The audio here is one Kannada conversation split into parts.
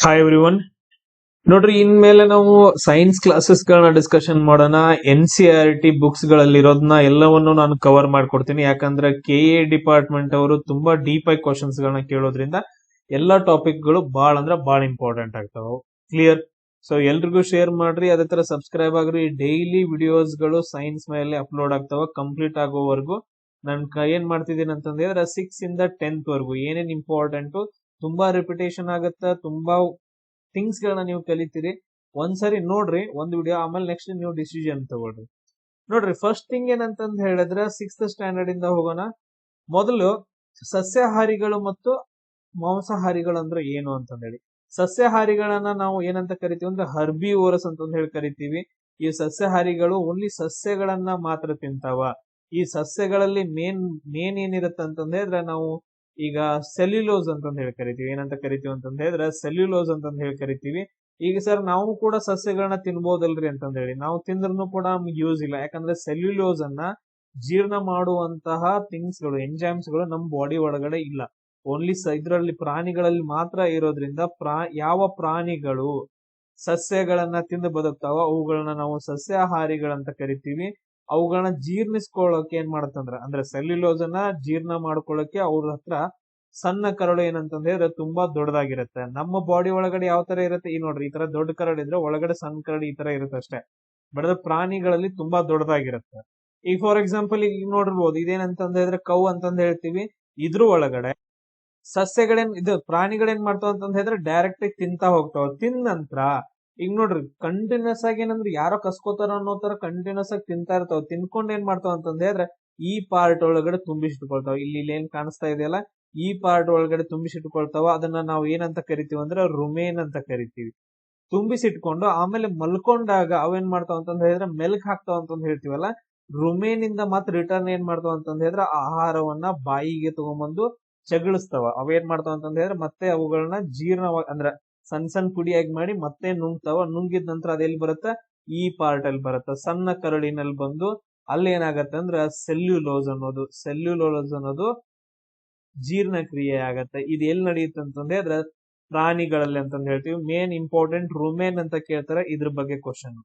Hi everyone. ನೋಡ್ರಿ, ಇನ್ಮೇಲೆ ನಾವು ಸೈನ್ಸ್ ಕ್ಲಾಸಸ್ ಗಳನ್ನ ಡಿಸ್ಕಷನ್ ಮಾಡೋಣ. NCERT ಬುಕ್ಸ್ ಗಳಲ್ಲಿ ಇರೋದನ್ನ ಎಲ್ಲವನ್ನು ನಾನು ಕವರ್ ಮಾಡ್ಕೊಡ್ತೀನಿ. ಯಾಕಂದ್ರೆ KA ಡಿಪಾರ್ಟ್ಮೆಂಟ್ ಅವರು ತುಂಬಾ ಡೀಪ್ ಆಗಿ ಕ್ವಶನ್ಸ್ ಗಳನ್ನ ಕೇಳೋದ್ರಿಂದ ಎಲ್ಲಾ ಟಾಪಿಕ್ ಗಳು ಬಾಳ ಅಂದ್ರೆ ಬಾಳ ಇಂಪಾರ್ಟೆಂಟ್ ಆಗ್ತಾವ. ಕ್ಲಿಯರ್? ಸೊ ಎಲ್ರಿಗೂ ಶೇರ್ ಮಾಡ್ರಿ, ಅದೇ ತರ ಸಬ್ಸ್ಕ್ರೈಬ್ ಆಗ್ರಿ. ಡೈಲಿ ವಿಡಿಯೋಸ್ ಗಳು ಸೈನ್ಸ್ ಮೇಲೆ ಅಪ್ಲೋಡ್ ಆಗ್ತಾವ. ಕಂಪ್ಲೀಟ್ ಆಗೋವರೆಗೂ ನಾನು ಏನ್ ಮಾಡ್ತಿದ್ದೀನಿ ಅಂತಂದ್ರೆ 6 ಇಂದ 10th ವರೆಗೂ ಏನೇನ್ ಇಂಪಾರ್ಟೆಂಟ್, ತುಂಬಾ ರಿಪಿಟೇಷನ್ ಆಗತ್ತ, ತುಂಬಾ ಥಿಂಗ್ಸ್ ಗಳನ್ನ ನೀವು ಕಲಿತೀರಿ. ಒಂದ್ಸರಿ ನೋಡ್ರಿ ಒಂದು ವಿಡಿಯೋ, ಆಮೇಲೆ ನೆಕ್ಸ್ಟ್ ನೀವು ಡಿಸಿಷನ್ ತಗೊಳ್ರಿ. ನೋಡ್ರಿ, ಫಸ್ಟ್ ಥಿಂಗ್ ಏನಂತಂದ್ ಹೇಳಿದ್ರೆ 6th ಸ್ಟ್ಯಾಂಡರ್ಡ್ ಇಂದ ಹೋಗೋಣ. ಮೊದಲು ಸಸ್ಯಾಹಾರಿಗಳು ಮತ್ತು ಮಾಂಸಾಹಾರಿಗಳು ಅಂದ್ರೆ ಏನು ಅಂತಂದ್ ಹೇಳಿ. ಸಸ್ಯಾಹಾರಿಗಳನ್ನ ನಾವು ಏನಂತ ಕರಿತೀವಿ ಅಂದ್ರೆ ಹರ್ಬಿವೋರಸ್ ಅಂತಂದ್ ಹೇಳಿ ಕರಿತೀವಿ. ಈ ಸಸ್ಯಾಹಾರಿಗಳು ಓನ್ಲಿ ಸಸ್ಯಗಳನ್ನ ಮಾತ್ರ ತಿಂತಾವ. ಈ ಸಸ್ಯಗಳಲ್ಲಿ ಮೇನ್ ಏನಿರುತ್ತೆ ಅಂತಂದ್ ಹೇಳಿದ್ರೆ ನಾವು ಈಗ ಸೆಲ್ಯುಲೋಸ್ ಅಂತಂದ್ ಹೇಳಿ ಕರಿತೀವಿ. ಏನಂತ ಕರಿತೀವಿ ಅಂತಂದ್ ಹೇಳಿದ್ರೆ ಸೆಲ್ಯುಲೋಸ್ ಅಂತಂದ್ ಹೇಳಿ ಕರಿತೀವಿ. ಈಗ ಸರ್ ನಾವು ಕೂಡ ಸಸ್ಯಗಳನ್ನ ತಿನ್ಬೋದಲ್ರಿ ಅಂತಂದ್ ಹೇಳಿ. ನಾವು ತಿಂದ್ರೂ ಕೂಡ ನಮ್ಗೆ ಯೂಸ್ ಇಲ್ಲ. ಯಾಕಂದ್ರೆ ಸೆಲ್ಯುಲೋಸ್ ಅನ್ನ ಜೀರ್ಣ ಮಾಡುವಂತಹ ಥಿಂಗ್ಸ್ ಗಳು, ಎಂಜೈಮ್ಸ್ ಗಳು ನಮ್ಮ ಬಾಡಿ ಒಳಗಡೆ ಇಲ್ಲ. ಓನ್ಲಿ ಇದ್ರಲ್ಲಿ ಪ್ರಾಣಿಗಳಲ್ಲಿ ಮಾತ್ರ ಇರೋದ್ರಿಂದ ಯಾವ ಪ್ರಾಣಿಗಳು ಸಸ್ಯಗಳನ್ನ ತಿಂದು ಬದುಕ್ತಾವ ಅವುಗಳನ್ನ ನಾವು ಸಸ್ಯಾಹಾರಿಗಳಂತ ಕರಿತೀವಿ. ಅವುಗಳನ್ನ ಜೀರ್ಣಿಸ್ಕೊಳ್ಳೋಕೆ ಏನ್ ಮಾಡತ್ತಂದ್ರ ಅಂದ್ರೆ ಸೆಲ್ಯುಲೋಸ್ ಅನ್ನ ಜೀರ್ಣ ಮಾಡ್ಕೊಳ್ಳೋಕೆ ಅವ್ರ ಹತ್ರ ಸಣ್ಣ ಕರಳು ಏನಂತಂದ್ ಹೇಳಿದ್ರೆ ತುಂಬಾ ದೊಡ್ಡದಾಗಿರುತ್ತೆ. ನಮ್ಮ ಬಾಡಿ ಒಳಗಡೆ ಯಾವ ತರ ಇರುತ್ತೆ, ಈ ನೋಡ್ರಿ, ಈ ತರ ದೊಡ್ಡ ಕರಡು ಇದ್ರೆ ಒಳಗಡೆ ಸಣ್ಣ ಕರಡು ಈ ತರ ಇರುತ್ತೆ ಅಷ್ಟೇ. ಬಟ್ ಅದು ಪ್ರಾಣಿಗಳಲ್ಲಿ ತುಂಬಾ ದೊಡ್ಡದಾಗಿರುತ್ತೆ. ಈಗ ಫಾರ್ ಎಕ್ಸಾಂಪಲ್ ಈಗ ನೋಡಿರ್ಬೋದು, ಇದೇನಂತಂದ್ ಹೇಳಿದ್ರೆ ಕೌ ಅಂತಂದ್ ಹೇಳ್ತೀವಿ. ಇದ್ರ ಒಳಗಡೆ ಪ್ರಾಣಿಗಳೇನ್ ಮಾಡ್ತಾವ ಅಂತಂದ್ ಹೇಳಿದ್ರೆ ಡೈರೆಕ್ಟ್ ಆಗಿ ತಿಂತಾ ಹೋಗ್ತಾವ. ತಿಂದ ನಂತರ ಈಗ ನೋಡ್ರಿ, ಕಂಟಿನ್ಯೂಸ್ ಆಗಿ ಏನಂದ್ರೆ ಯಾರೋ ಕಸ್ಕೋತಾರ ಅನ್ನೋ ತರ ಕಂಟಿನ್ಯೂಸ್ ಆಗಿ ತಿಂತಾ ಇರ್ತಾವ. ತಿನ್ಕೊಂಡ್ ಏನ್ ಮಾಡ್ತಾವ ಅಂತಂದ್ ಹೇಳಿದ್ರೆ ಈ ಪಾರ್ಟ್ ಒಳಗಡೆ ತುಂಬಿಸಿಟ್ಕೊಳ್ತಾವ. ಇಲ್ಲಿ ಏನ್ ಕಾಣಿಸ್ತಾ ಇದೆಯಲ್ಲ, ಈ ಪಾರ್ಟ್ ಒಳಗಡೆ ತುಂಬಿಸಿಟ್ಕೊಳ್ತಾವ. ಅದನ್ನ ನಾವು ಏನಂತ ಕರಿತೀವಿ ಅಂದ್ರೆ ರುಮೇನ್ ಅಂತ ಕರಿತೀವಿ. ತುಂಬಿಸಿಟ್ಕೊಂಡು ಆಮೇಲೆ ಮಲ್ಕೊಂಡಾಗ ಅವೇನ್ ಮಾಡ್ತಾವ ಅಂತಂದ್ ಹೇಳಿದ್ರೆ ಮೆಲ್ಕ್ ಹಾಕ್ತಾವ ಅಂತಂದ್ ಹೇಳ್ತೀವಲ್ಲ, ರುಮೇನ್ ಇಂದ ಮತ್ತೆ ರಿಟರ್ನ್ ಏನ್ ಮಾಡ್ತಾವ ಅಂತಂದ್ ಹೇಳಿದ್ರೆ ಆಹಾರವನ್ನ ಬಾಯಿಗೆ ತಗೊಂಬಂದು ಚಗಳಿಸ್ತಾವ. ಅವೇನ್ ಮಾಡ್ತಾವ ಅಂತಂದ್ ಹೇಳಿದ್ರೆ ಮತ್ತೆ ಅವುಗಳನ್ನ ಜೀರ್ಣ ಅಂದ್ರೆ ಸಣ್ಣ ಸಣ್ಣ ಪುಡಿಯಾಗಿ ಮಾಡಿ ಮತ್ತೆ ನುಂಗ್ತಾವ. ನುಂಗಿದ ನಂತರ ಅದೆಲ್ಲಿ ಬರುತ್ತೆ, ಈ ಪಾರ್ಟ್ ಅಲ್ಲಿ ಬರುತ್ತೆ, ಸಣ್ಣ ಕರಳಿನಲ್ಲಿ ಬಂದು ಅಲ್ಲಿ ಏನಾಗತ್ತೆ ಅಂದ್ರೆ ಸೆಲ್ಯುಲೋಸ್ ಅನ್ನೋದು ಜೀರ್ಣಕ್ರಿಯೆ ಆಗತ್ತೆ. ಇದು ಎಲ್ಲಿ ನಡೆಯುತ್ತೆ ಅಂತಂದ್ರೆ ಹೇಳಿದ್ರೆ ಪ್ರಾಣಿಗಳಲ್ಲಿ ಅಂತಂದ್ ಹೇಳ್ತೀವಿ. ಮೇನ್ ಇಂಪಾರ್ಟೆಂಟ್ ರುಮೇನ್ ಅಂತ ಕೇಳ್ತಾರೆ, ಇದ್ರ ಬಗ್ಗೆ ಕ್ವಶನ್.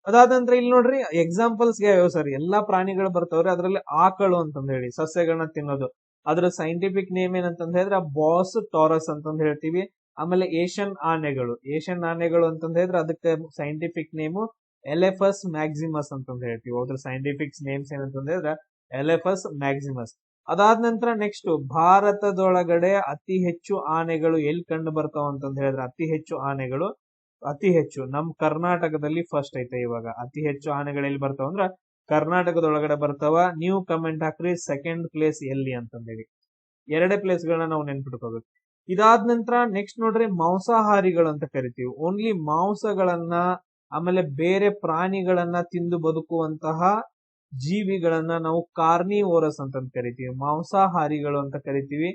ಅದಾದ ನಂತರ ಇಲ್ಲಿ ನೋಡ್ರಿ, ಎಕ್ಸಾಂಪಲ್ಸ್ ಸರ್ ಎಲ್ಲಾ ಪ್ರಾಣಿಗಳು ಬರ್ತಾವ್ರಿ. ಅದ್ರಲ್ಲಿ ಆಕಳು ಅಂತಂದ್ ಹೇಳಿ ಸಸ್ಯಗಳನ್ನ ತಿನ್ನೋದು. ಅದ್ರ ಸೈಂಟಿಫಿಕ್ ನೇಮ್ ಏನಂತಂದ್ ಹೇಳಿದ್ರೆ ಬಾಸ್ ಟಾರಸ್ ಅಂತಂದ್ ಹೇಳ್ತೀವಿ. ಆಮೇಲೆ ಏಷ್ಯನ್ ಆನೆಗಳು ಅಂತಂದ್ ಹೇಳಿದ್ರೆ ಅದಕ್ಕೆ ಸೈಂಟಿಫಿಕ್ ನೇಮು ಎಲೆಫಸ್ ಮ್ಯಾಕ್ಸಿಮಸ್ ಅಂತಂದ್ ಹೇಳ್ತೀವಿ. ಅದ್ರ ಸೈಂಟಿಫಿಕ್ ನೇಮ್ಸ್ ಏನಂತಂದ್ ಹೇಳಿದ್ರೆ ಎಲೆಫಸ್ ಮ್ಯಾಕ್ಸಿಮಸ್. ಅದಾದ ನಂತರ ನೆಕ್ಸ್ಟ್, ಭಾರತದೊಳಗಡೆ ಅತಿ ಹೆಚ್ಚು ಆನೆಗಳು ಎಲ್ಲಿ ಕಂಡು ಬರ್ತಾವ ಅಂತಂದ್ ಹೇಳಿದ್ರೆ ಅತಿ ಹೆಚ್ಚು ನಮ್ ಕರ್ನಾಟಕದಲ್ಲಿ ಫಸ್ಟ್ ಐತೆ. ಇವಾಗ ಅತಿ ಹೆಚ್ಚು ಆನೆಗಳು ಎಲ್ಲಿ ಬರ್ತಾವ ಅಂದ್ರ ಕರ್ನಾಟಕದೊಳಗಡೆ ಬರ್ತಾವ. ನೀವು ಕಮೆಂಟ್ ಹಾಕ್ರಿ ಸೆಕೆಂಡ್ ಪ್ಲೇಸ್ ಎಲ್ಲಿ ಅಂತಂದೇಳಿ. ಎರಡೇ ಪ್ಲೇಸ್ ಗಳನ್ನ ನಾವು ನೆನ್ಪಿಟ್ಕೋಬೇಕು. ಇದಾದ ನಂತರ ನೆಕ್ಸ್ಟ್ ನೋಡ್ರಿ, ಮಾಂಸಾಹಾರಿಗಳು ಅಂತ ಕರಿತೀವಿ. ಓನ್ಲಿ ಮಾಂಸಗಳನ್ನ ಆಮೇಲೆ ಬೇರೆ ಪ್ರಾಣಿಗಳನ್ನ ತಿಂದು ಬದುಕುವಂತಹ ಜೀವಿಗಳನ್ನ ನಾವು ಕಾರ್ನಿವೋರಸ್ ಅಂತ ಕರಿತೀವಿ. ಮಾಂಸಾಹಾರಿಗಳು ಅಂತ ಕರಿತೀವಿ.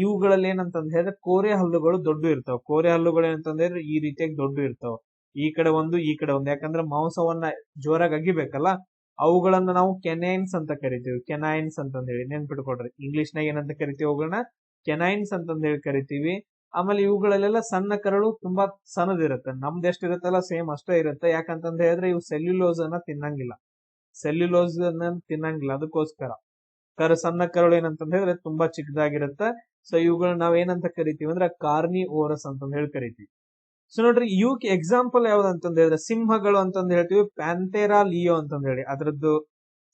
ಇವುಗಳಲ್ಲಿ ಏನಂತಂದ್ ಹೇಳಿದ್ರೆ ಕೋರೆ ಹಲ್ಲುಗಳು ದೊಡ್ಡ ಇರ್ತಾವ. ಕೋರೆ ಹಲ್ಲುಗಳು ಏನಂತಂದ್ ಹೇಳಿದ್ರೆ ಈ ರೀತಿಯಾಗಿ ದೊಡ್ಡ ಇರ್ತಾವ. ಈ ಕಡೆ ಒಂದು, ಈ ಕಡೆ ಒಂದು. ಯಾಕಂದ್ರೆ ಮಾಂಸವನ್ನ ಜೋರಾಗಿ ಅಗಿಬೇಕಲ್ಲ. ಅವುಗಳನ್ನ ನಾವು ಕೆನೈನ್ಸ್ ಅಂತ ಕರಿತೀವಿ. ಕೆನೈನ್ಸ್ ಅಂತಂದ್ ಹೇಳಿ ನೆನ್ಪಿಟ್ಕೊಡ್ರಿ. ಇಂಗ್ಲಿಷ್ ನಾಗ ಏನಂತ ಕರಿತೀವಿ ಅವುಗಳನ್ನ, ಕೆನೈನ್ಸ್ ಅಂತಂದ್ ಹೇಳಿ ಕರಿತೀವಿ. ಆಮೇಲೆ ಇವುಗಳಲ್ಲೆಲ್ಲ ಸಣ್ಣ ಕರಳು ತುಂಬಾ ಸಣ್ಣದಿರುತ್ತೆ. ನಮ್ದು ಎಷ್ಟು ಇರುತ್ತಲ್ಲ ಸೇಮ್ ಅಷ್ಟೇ ಇರುತ್ತೆ. ಯಾಕಂತಂದ್ ಹೇಳಿದ್ರೆ ಇವು ಸೆಲ್ಯುಲೋಸ್ ಅನ್ನ ತಿನ್ನಂಗಿಲ್ಲ. ಅದಕ್ಕೋಸ್ಕರ ಸಣ್ಣ ಕರಳು ಏನಂತಂದ್ ಹೇಳಿದ್ರೆ ತುಂಬಾ ಚಿಕ್ಕದಾಗಿರುತ್ತೆ. ಸೊ ಇವುಗಳನ್ನ ನಾವ್ ಏನಂತ ಕರಿತೀವಿ ಅಂದ್ರೆ ಕಾರ್ನಿವೋರಸ್ ಅಂತಂದ್ ಹೇಳಿ ಕರಿತೀವಿ. ಸೊ ನೋಡ್ರಿ, ಇವಕ್ಕೆ ಎಕ್ಸಾಂಪಲ್ ಯಾವ್ದಂತಂದ್ ಹೇಳಿದ್ರೆ ಸಿಂಹಗಳು ಅಂತಂದ್ ಹೇಳ್ತೀವಿ. ಪ್ಯಾಂಥೇರಾ ಲಿಯೋ ಅಂತಂದ್ ಹೇಳಿ ಅದ್ರದ್ದು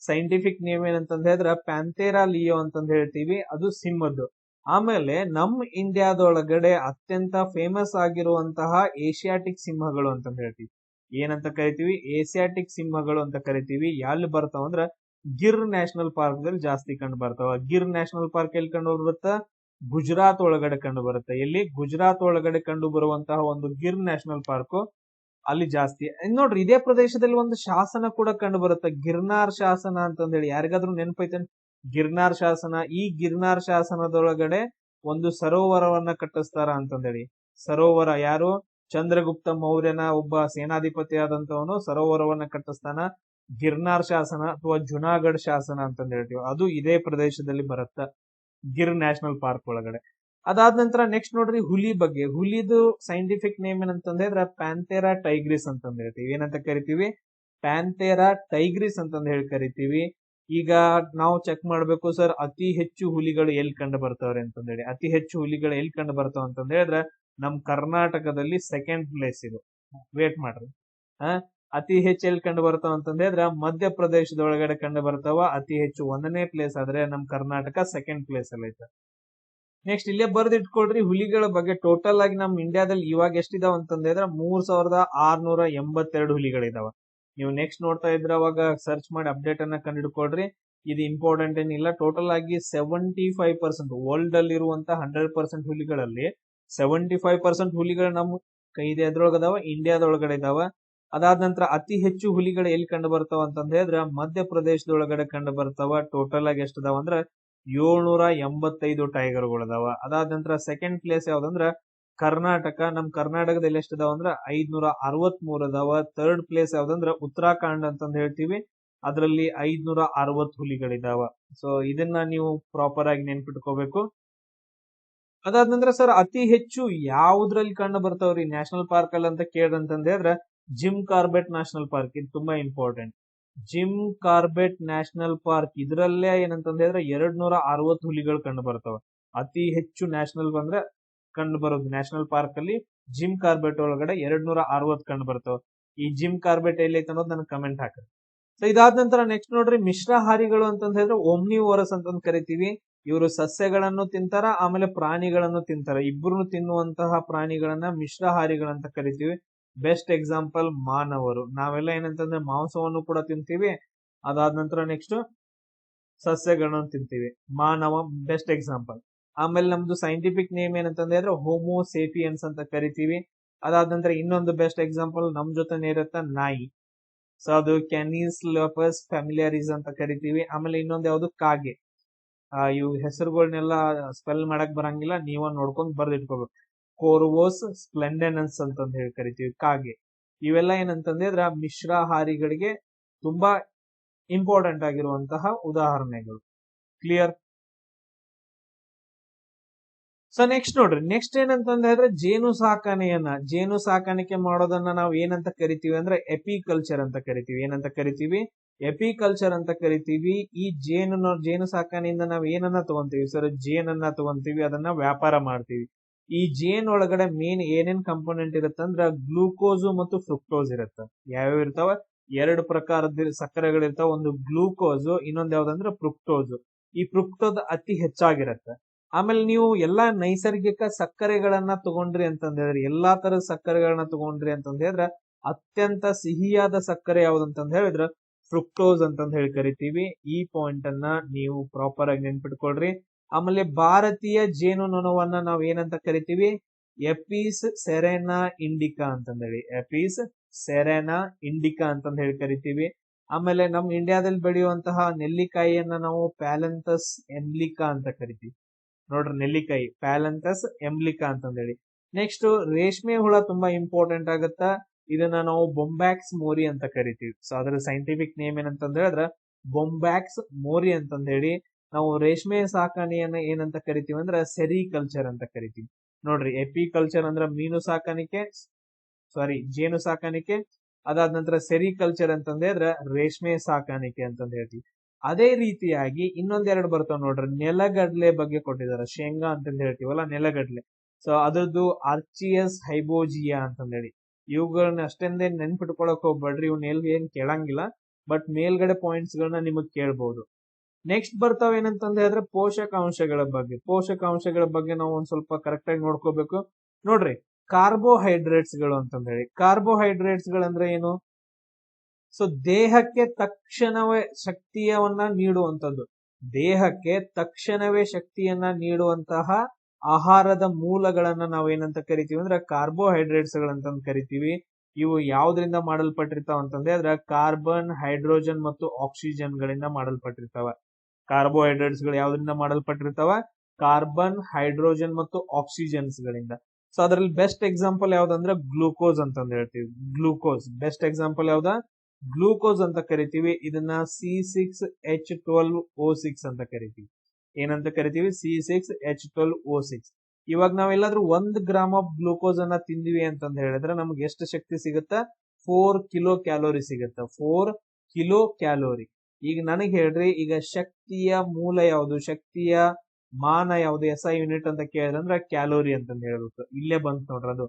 ಸೈಂಟಿಫಿಕ್ ನೇಮ್ ಏನಂತಂದ್ ಹೇಳಿದ್ರೆ ಪ್ಯಾಂಥೇರಾ ಲಿಯೋ ಅಂತಂದ್ ಹೇಳ್ತೀವಿ. ಅದು ಸಿಂಹದ್ದು. ಆಮೇಲೆ ನಮ್ ಇಂಡಿಯಾದೊಳಗಡೆ ಅತ್ಯಂತ ಫೇಮಸ್ ಆಗಿರುವಂತಹ ಏಷಿಯಾಟಿಕ್ ಸಿಂಹಗಳು ಅಂತಂದ್ ಹೇಳ್ತೀವಿ. ಏನಂತ ಕರಿತೀವಿ, ಏಷಿಯಾಟಿಕ್ ಸಿಂಹಗಳು ಅಂತ ಕರಿತೀವಿ. ಎಲ್ಲಿ ಬರ್ತಾವ ಅಂದ್ರ ಗಿರ್ ನ್ಯಾಷನಲ್ ಪಾರ್ಕ್ ದಲ್ಲಿ ಜಾಸ್ತಿ ಕಂಡು ಬರ್ತಾವ. ಗಿರ್ ನ್ಯಾಷನಲ್ ಪಾರ್ಕ್ ಎಲ್ಲಿ ಕಂಡು ಬರುತ್ತೆ, ಗುಜರಾತ್ ಒಳಗಡೆ ಕಂಡು ಬರುತ್ತೆ. ಎಲ್ಲಿ, ಗುಜರಾತ್ ಒಳಗಡೆ ಕಂಡು ಬರುವಂತಹ ಒಂದು ಗಿರ್ ನ್ಯಾಷನಲ್ ಪಾರ್ಕ್ ಅಲ್ಲಿ ಜಾಸ್ತಿ. ನೋಡ್ರಿ, ಇದೇ ಪ್ರದೇಶದಲ್ಲಿ ಒಂದು ಶಾಸನ ಕೂಡ ಕಂಡು ಬರುತ್ತೆ, ಗಿರ್ನಾರ್ ಶಾಸನ ಅಂತಂದ್ ಹೇಳಿ. ಯಾರಿಗಾದ್ರೂ ನೆನಪೈತೆ ಗಿರ್ನಾರ್ ಶಾಸನ? ಈ ಗಿರ್ನಾರ್ ಶಾಸನದೊಳಗಡೆ ಒಂದು ಸರೋವರವನ್ನ ಕಟ್ಟಿಸ್ತಾರ ಅಂತಂದೇಳಿ. ಸರೋವರ ಯಾರು, ಚಂದ್ರಗುಪ್ತ ಮೌರ್ಯನ ಒಬ್ಬ ಸೇನಾಧಿಪತಿ ಆದಂತವನು ಸರೋವರವನ್ನ ಕಟ್ಟಿಸ್ತಾನ. ಗಿರ್ನಾರ್ ಶಾಸನ ಅಥವಾ ಜುನಾಗಢ್ ಶಾಸನ ಅಂತಂದ್ ಹೇಳ್ತೀವಿ. ಅದು ಇದೇ ಪ್ರದೇಶದಲ್ಲಿ ಬರುತ್ತ, ಗಿರ್ ನ್ಯಾಷನಲ್ ಪಾರ್ಕ್ ಒಳಗಡೆ. ಅದಾದ ನಂತರ ನೆಕ್ಸ್ಟ್ ನೋಡ್ರಿ ಹುಲಿ ಬಗ್ಗೆ. ಹುಲಿದು ಸೈಂಟಿಫಿಕ್ ನೇಮ್ ಏನಂತಂದ್ರೆ ಪ್ಯಾಂಥೇರಾ ಟೈಗ್ರಿಸ್ ಅಂತಂದ್ ಹೇಳ್ತೀವಿ. ಏನಂತ ಕರಿತೀವಿ? ಪ್ಯಾಂಥೇರಾ ಟೈಗ್ರಿಸ್ ಅಂತಂದ್ ಹೇಳಿ ಕರಿತೀವಿ. ಈಗ ನಾವು ಚೆಕ್ ಮಾಡ್ಬೇಕು ಸರ್, ಅತಿ ಹೆಚ್ಚು ಹುಲಿಗಳು ಎಲ್ಲಿ ಕಂಡು ಬರ್ತಾವ್ರೆ ಅಂತಂದೇಳಿ. ಅತಿ ಹೆಚ್ಚು ಹುಲಿಗಳು ಎಲ್ಲಿ ಕಂಡು ಬರ್ತಾವ ಅಂತಂದ್ ಹೇಳಿದ್ರೆ ನಮ್ ಕರ್ನಾಟಕದಲ್ಲಿ ಸೆಕೆಂಡ್ ಪ್ಲೇಸ್ ಇದು. ವೇಟ್ ಮಾಡ್ರಿ. ಅತಿ ಹೆಚ್ಚು ಎಲ್ಲಿ ಕಂಡು ಬರ್ತಾವ ಅಂತಂದ್ರೆ ಮಧ್ಯಪ್ರದೇಶದೊಳಗಡೆ ಕಂಡು ಬರ್ತಾವ. ಅತಿ ಹೆಚ್ಚು 1ನೇ ಪ್ಲೇಸ್ ಆದ್ರೆ ನಮ್ ಕರ್ನಾಟಕ ಸೆಕೆಂಡ್ ಪ್ಲೇಸ್ ಅಲ್ಲಿ ಐತೆ. ನೆಕ್ಸ್ಟ್ ಇಲ್ಲೇ ಬರ್ದಿಟ್ಕೊಳ್ರಿ, ಹುಲಿಗಳ ಬಗ್ಗೆ ಟೋಟಲ್ ಆಗಿ ನಮ್ ಇಂಡಿಯಾದಲ್ಲಿ ಇವಾಗ ಎಷ್ಟಿದಾವ ಅಂತಂದ್ರೆ 3682 ಹುಲಿಗಳಿದಾವ. ನೀವು ನೆಕ್ಸ್ಟ್ ನೋಡ್ತಾ ಇದ್ರೆ ಅವಾಗ ಸರ್ಚ್ ಮಾಡಿ ಅಪ್ಡೇಟ್ ಅನ್ನ ಕಂಡಿಡ್ಕೊಳ್ರಿ. ಇದು ಇಂಪಾರ್ಟೆಂಟ್ ಏನಿಲ್ಲ. ಟೋಟಲ್ ಆಗಿ 75% ವರ್ಲ್ಡ್ ಅಲ್ಲಿ ಇರುವಂತಹ 100% ಹುಲಿಗಳಲ್ಲಿ 75% ಹುಲಿಗಳು ನಮ್ಮ ಕೈದೆ ಎದ್ರೊಳಗದಾವ, ಇಂಡಿಯಾದೊಳಗಡೆ ಇದಾವ. ಅದಾದ ನಂತರ ಅತಿ ಹೆಚ್ಚು ಹುಲಿಗಳು ಎಲ್ಲಿ ಕಂಡು ಬರ್ತಾವ ಅಂತ ಹೇಳಿದ್ರೆ ಮಧ್ಯಪ್ರದೇಶದೊಳಗಡೆ ಕಂಡು ಬರ್ತಾವ. ಟೋಟಲ್ ಆಗಿ ಎಷ್ಟಿದಾವ ಅಂದ್ರೆ 785 ಟೈಗರ್ಗಳು. ಅದಾದ ನಂತರ ಸೆಕೆಂಡ್ ಪ್ಲೇಸ್ ಯಾವ್ದಂದ್ರ ಕರ್ನಾಟಕ. ನಮ್ ಕರ್ನಾಟಕದಲ್ಲಿ ಎಷ್ಟಿದಾವ ಅಂದ್ರೆ 563 ಅದಾವ. ಥರ್ಡ್ ಪ್ಲೇಸ್ ಯಾವ್ದಂದ್ರ ಉತ್ತರಾಖಂಡ್ ಅಂತಂದ್ ಹೇಳ್ತೀವಿ, ಅದರಲ್ಲಿ 560 ಹುಲಿಗಳಿದಾವ. ಸೊ ಇದನ್ನ ನೀವು ಪ್ರಾಪರ್ ಆಗಿ ನೆನ್ಪಿಟ್ಕೋಬೇಕು. ಅದಾದ ನಂತರ ಸರ್ ಅತಿ ಹೆಚ್ಚು ಯಾವ್ದ್ರಲ್ಲಿ ಕಂಡು ಬರ್ತಾವ್ರಿ ನ್ಯಾಷನಲ್ ಪಾರ್ಕ್ ಅಲ್ಲಿ ಅಂತ ಕೇಳ್ರಂತಂದ್ರೆ ಜಿಮ್ ಕಾರ್ಬೆಟ್ ನ್ಯಾಷನಲ್ ಪಾರ್ಕ್. ಇದು ತುಂಬಾ important. Jim Corbett national park ಇದ್ರಲ್ಲೇ ಏನಂತಂದ್ ಹೇಳಿದ್ರೆ 260 ಹುಲಿಗಳು ಕಂಡು ಬರ್ತಾವ. ಅತಿ ಹೆಚ್ಚು ನ್ಯಾಷನಲ್ ಬಂದ್ರೆ ಕಂಡು ಬರೋದು ನ್ಯಾಷನಲ್ ಪಾರ್ಕ್ ಅಲ್ಲಿ ಜಿಮ್ ಕಾರ್ಬೆಟ್ ಒಳಗಡೆ 260 ಕಂಡು ಬರ್ತಾವ. ಈ ಜಿಮ್ ಕಾರ್ಬೆಟ್ ಎಲ್ಲಿ ಐತೆ ಅನ್ನೋದು ನನಗೆ ಕಮೆಂಟ್ ಹಾಕ್ರಿ. ಸೊ ಇದಾದ ನಂತರ ನೆಕ್ಸ್ಟ್ ನೋಡ್ರಿ, ಮಿಶ್ರಹಾರಿಗಳು ಅಂತಂದ್ ಹೇಳಿದ್ರೆ ಓಮ್ನಿವೋರಸ್ ಅಂತಂದ್ ಕರಿತೀವಿ. ಇವರು ಸಸ್ಯಗಳನ್ನು ತಿಂತಾರ, ಆಮೇಲೆ ಪ್ರಾಣಿಗಳನ್ನು ತಿಂತಾರ. ಇಬ್ಬರು ತಿನ್ನುವಂತಹ ಪ್ರಾಣಿಗಳನ್ನ ಮಿಶ್ರಹಾರಿಗಳಂತ ಕರಿತೀವಿ. ಬೆಸ್ಟ್ ಎಕ್ಸಾಂಪಲ್ ಮಾನವರು. ನಾವೆಲ್ಲ ಏನಂತಂದ್ರೆ ಮಾಂಸವನ್ನು ಕೂಡ ತಿಂತೀವಿ, ಅದಾದ ನಂತರ ನೆಕ್ಸ್ಟ್ ಸಸ್ಯಗಳನ್ನು ತಿಂತೀವಿ. ಮಾನವ ಬೆಸ್ಟ್ ಎಕ್ಸಾಂಪಲ್. ಆಮೇಲೆ ನಮ್ದು ಸೈಂಟಿಫಿಕ್ ನೇಮ್ ಏನಂತಂದ್ರೆ ಹೋಮೋಸೇಪಿಯನ್ಸ್ ಅಂತ ಕರಿತೀವಿ. ಅದಾದ ನಂತರ ಇನ್ನೊಂದು ಬೆಸ್ಟ್ ಎಕ್ಸಾಂಪಲ್ ನಮ್ ಜೊತೆನೆ ಇರತ್ತ ನಾಯಿ. ಸೊ ಅದು ಕ್ಯಾನಿಸ್ ಲೋಪಸ್ ಫ್ಯಾಮಿಲಿಯಾರಿಸ್ ಅಂತ ಕರಿತೀವಿ. ಆಮೇಲೆ ಇನ್ನೊಂದು ಯಾವ್ದು ಕಾಗೆ. ಇವು ಹೆಸರುಗಳನ್ನೆಲ್ಲ ಸ್ಪೆಲ್ ಮಾಡಕ್ ಬರಂಗಿಲ್ಲ, ನೀವ ನೋಡ್ಕೊಂಡ್ ಬರ್ದಿಟ್ಕೋಬೇಕು. ಕೋರ್ವೋಸ್ ಸ್ಪ್ಲೆಂಡೆನನ್ಸ್ ಅಂತಂದ್ ಹೇಳಿ ಕರಿತೀವಿ ಕಾಗೆ. ಇವೆಲ್ಲ ಏನಂತಂದ್ರೆ ಮಿಶ್ರಾಹಾರಿಗಳಿಗೆ ತುಂಬಾ ಇಂಪಾರ್ಟೆಂಟ್ ಆಗಿರುವಂತಹ ಉದಾಹರಣೆಗಳು. ಕ್ಲಿಯರ್? ಸೊ ನೆಕ್ಸ್ಟ್ ನೋಡ್ರಿ, ನೆಕ್ಸ್ಟ್ ಏನಂತಂದ ಹೇಳಿದ್ರೆ ಜೇನು ಸಾಕಾಣಿಕೆ ಮಾಡೋದನ್ನ ನಾವು ಏನಂತ ಕರಿತೀವಿ ಅಂದ್ರೆ ಎಪಿಕಲ್ಚರ್ ಅಂತ ಕರಿತೀವಿ. ಏನಂತ ಕರಿತೀವಿ? ಎಪಿಕಲ್ಚರ್ ಅಂತ ಕರಿತೀವಿ. ಈ ಜೇನು ಸಾಕಾಣೆಯಿಂದ ನಾವ್ ಏನನ್ನ ತಗೊಂತೀವಿ ಸರ್? ಜೇನನ್ನ ತಗೊಂತೀವಿ, ಅದನ್ನ ವ್ಯಾಪಾರ ಮಾಡ್ತೀವಿ. ಈ ಜೇನ್ ಒಳಗಡೆ ಮೇನ್ ಏನೇನ್ ಕಂಪೋನೆಂಟ್ ಇರುತ್ತಂದ್ರ ಗ್ಲೂಕೋಸ್ ಮತ್ತು ಫ್ರುಕ್ಟೋಸ್ ಇರುತ್ತ. ಯಾವ್ಯಾವ ಇರ್ತಾವ? 2 ಪ್ರಕಾರದ ಸಕ್ಕರೆಗಳಿರ್ತಾವ. ಒಂದು ಗ್ಲೂಕೋಸ್, ಇನ್ನೊಂದ್ ಯಾವ್ದಂದ್ರ ಫ್ರುಕ್ಟೋಸ್. ಈ ಫ್ರುಕ್ಟೋಸ್ ಅತಿ ಹೆಚ್ಚಾಗಿರತ್ತ. ಆಮೇಲೆ ನೀವು ಎಲ್ಲಾ ನೈಸರ್ಗಿಕ ಸಕ್ಕರೆಗಳನ್ನ ತಗೊಂಡ್ರಿ ಅಂತಂದ್ ಹೇಳಿದ್ರೆ, ಎಲ್ಲಾ ತರದ ಸಕ್ಕರೆಗಳನ್ನ ತಗೊಂಡ್ರಿ ಅಂತಂದ್ ಹೇಳಿದ್ರೆ ಅತ್ಯಂತ ಸಿಹಿಯಾದ ಸಕ್ಕರೆ ಯಾವ್ದಂತಂದ್ ಹೇಳಿದ್ರೆ ಫ್ರುಕ್ಟೋಸ್ ಅಂತಂದ್ ಹೇಳಿ ಕರಿತೀವಿ. ಈ ಪಾಯಿಂಟ್ ಅನ್ನ ನೀವು ಪ್ರಾಪರ್ ಆಗಿ ನೆನ್ಪಿಟ್ಕೊಳ್ರಿ. ಆಮೇಲೆ ಭಾರತೀಯ ಜೇನುನೊಣವನ್ನ ನಾವ್ ಏನಂತ ಕರಿತೀವಿ? ಎಪಿಸ್ ಸೆರೆನಾ ಇಂಡಿಕಾ ಅಂತಂದ್ ಹೇಳಿ. ಎಪಿಸ್ ಸೆರೆನಾ ಇಂಡಿಕಾ ಅಂತಂದ್ ಹೇಳಿ ಕರಿತೀವಿ. ಆಮೇಲೆ ನಮ್ ಇಂಡಿಯಾದಲ್ಲಿ ಬೆಳೆಯುವಂತಹ ನೆಲ್ಲಿಕಾಯಿಯನ್ನ ನಾವು ಪ್ಯಾಲೆಂಥಸ್ ಎಂಬ್ಲಿಕಾ ಅಂತ ಕರಿತೀವಿ. ನೋಡ್ರಿ, ನೆಲ್ಲಿಕಾಯಿ ಪ್ಯಾಲೆಂಥಸ್ ಎಂಬ್ಲಿಕಾ ಅಂತಂದ್ ಹೇಳಿ. ನೆಕ್ಸ್ಟ್ ರೇಷ್ಮೆ ಹುಳ ತುಂಬಾ ಇಂಪಾರ್ಟೆಂಟ್ ಆಗತ್ತ. ಇದನ್ನ ನಾವು ಬೊಂಬ್ಯಾಕ್ಸ್ ಮೋರಿ ಅಂತ ಕರಿತೀವಿ. ಸೊ ಅದರ ಸೈಂಟಿಫಿಕ್ ನೇಮ್ ಏನಂತಂದ್ ಹೇಳಿದ್ರೆ ಬೊಂಬ್ಯಾಕ್ಸ್ ಮೋರಿ ಅಂತಂದ್ ಹೇಳಿ. ನಾವು ರೇಷ್ಮೆ ಸಾಕಾಣೆಯನ್ನ ಏನಂತ ಕರಿತೀವಿ ಅಂದ್ರೆ ಸೆರಿಕಲ್ಚರ್ ಅಂತ ಕರಿತೀವಿ. ನೋಡ್ರಿ, ಎಪಿಕಲ್ಚರ್ ಅಂದ್ರ ಜೇನು ಸಾಕಾಣಿಕೆ. ಅದಾದ ನಂತರ ಸೆರಿಕಲ್ಚರ್ ಅಂತಂದ್ ಹೇಳಿದ್ರೆ ರೇಷ್ಮೆ ಸಾಕಾಣಿಕೆ ಅಂತಂದ್ ಹೇಳ್ತೀವಿ. ಅದೇ ರೀತಿಯಾಗಿ ಇನ್ನೊಂದೆರಡು ಬರ್ತಾವ ನೋಡ್ರಿ. ನೆಲಗಡ್ಲೆ ಬಗ್ಗೆ ಕೊಟ್ಟಿದ್ದಾರೆ. ಶೇಂಗಾ ಅಂತಂದ್ ಹೇಳ್ತೀವಲ್ಲ, ನೆಲಗಡ್ಲೆ. ಸೊ ಅದ್ರದ್ದು ಆರ್ಚಿಯಸ್ ಹೈಬೋಜಿಯಾ ಅಂತಂದ್ ಹೇಳಿ. ಇವುಗಳನ್ನ ಅಷ್ಟೊಂದೇ ನೆನ್ಪಿಟ್ಕೊಳಕ್ ಹೋಗ್ಬೇಡ್ರಿ, ಇವ್ನ ಏನ್ ಕೇಳಂಗಿಲ್ಲ. ಬಟ್ ಮೇಲ್ಗಡೆ ಪಾಯಿಂಟ್ಸ್ ಗಳನ್ನ ನಿಮಗ್ ಕೇಳ್ಬಹುದು. ನೆಕ್ಸ್ಟ್ ಬರ್ತಾವ ಏನಂತಂದ್ ಹೇಳಿದ್ರೆ ಪೋಷಕಾಂಶಗಳ ಬಗ್ಗೆ ನಾವು ಒಂದ್ ಸ್ವಲ್ಪ ಕರೆಕ್ಟ್ ಆಗಿ ನೋಡ್ಕೋಬೇಕು. ನೋಡ್ರಿ, ಕಾರ್ಬೋಹೈಡ್ರೇಟ್ಸ್ ಗಳು ಅಂತಂದ್ ಹೇಳಿ. ಕಾರ್ಬೋಹೈಡ್ರೇಟ್ಸ್ ಗಳಂದ್ರೆ ಏನು? ಸೊ ದೇಹಕ್ಕೆ ತಕ್ಷಣವೇ ಶಕ್ತಿಯನ್ನ ನೀಡುವಂತಹ ಆಹಾರದ ಮೂಲಗಳನ್ನ ನಾವೇನಂತ ಕರಿತೀವಿ ಅಂದ್ರೆ ಕಾರ್ಬೋಹೈಡ್ರೇಟ್ಸ್ ಗಳಂತ ಕರಿತೀವಿ. ಇವು ಯಾವ್ದ್ರಿಂದ ಮಾಡಲ್ಪಟ್ಟಿರ್ತಾವ ಅಂತಂದ್ರೆ ಅದ್ರ ಕಾರ್ಬನ್, ಹೈಡ್ರೋಜನ್ ಮತ್ತು ಆಕ್ಸಿಜನ್ ಗಳಿಂದ ಮಾಡಲ್ಪಟ್ಟಿರ್ತಾವ. ಕಾರ್ಬೋಹೈಡ್ರೇಟ್ಸ್ ಗಳು ಯಾವ್ದ್ರಿಂದ ಮಾಡಲ್ಪಟ್ಟಿರ್ತಾವ? ಕಾರ್ಬನ್, ಹೈಡ್ರೋಜನ್ ಮತ್ತು ಆಕ್ಸಿಜನ್ಸ್ ಗಳಿಂದ. ಸೊ ಅದ್ರಲ್ಲಿ ಬೆಸ್ಟ್ ಎಕ್ಸಾಂಪಲ್ ಯಾವ್ದಂದ್ರೆ ಗ್ಲೂಕೋಸ್ ಅಂತಂದ್ ಹೇಳ್ತೀವಿ. ಬೆಸ್ಟ್ ಎಕ್ಸಾಂಪಲ್ ಯಾವ್ದ? ಗ್ಲೂಕೋಸ್ ಅಂತ ಕರಿತೀವಿ. ಇದನ್ನ C6H12O6 ಅಂತ ಕರಿತೀವಿ. ಏನಂತ ಕರಿತೀವಿ? C6H12O6. ಇವಾಗ ನಾವೆಲ್ಲಾದ್ರೂ 1 ಗ್ರಾಮ್ ಆಫ್ ಗ್ಲೂಕೋಸ್ ಅನ್ನ ತಿಂದಿವಿ ಅಂತಂದ್ ಹೇಳಿದ್ರೆ ನಮ್ಗೆ ಎಷ್ಟು ಶಕ್ತಿ ಸಿಗುತ್ತಾ? 4 ಕಿಲೋ ಕ್ಯಾಲೋರಿ ಸಿಗುತ್ತ. 4 ಕಿಲೋ ಕ್ಯಾಲೋರಿ. ಈಗ ನನಗೆ ಹೇಳ್ರಿ, ಈಗ ಶಕ್ತಿಯ ಮೂಲ ಯಾವುದು, ಶಕ್ತಿಯ ಮಾನ ಯಾವುದು, SI ಯೂನಿಟ್ ಅಂತ ಕೇಳಿದ್ರೆ ಕ್ಯಾಲೋರಿ ಅಂತಂದ್ ಹೇಳ್ಬೇಕು. ಇಲ್ಲೇ ಬಂತು ನೋಡ್ರಿ ಅದು.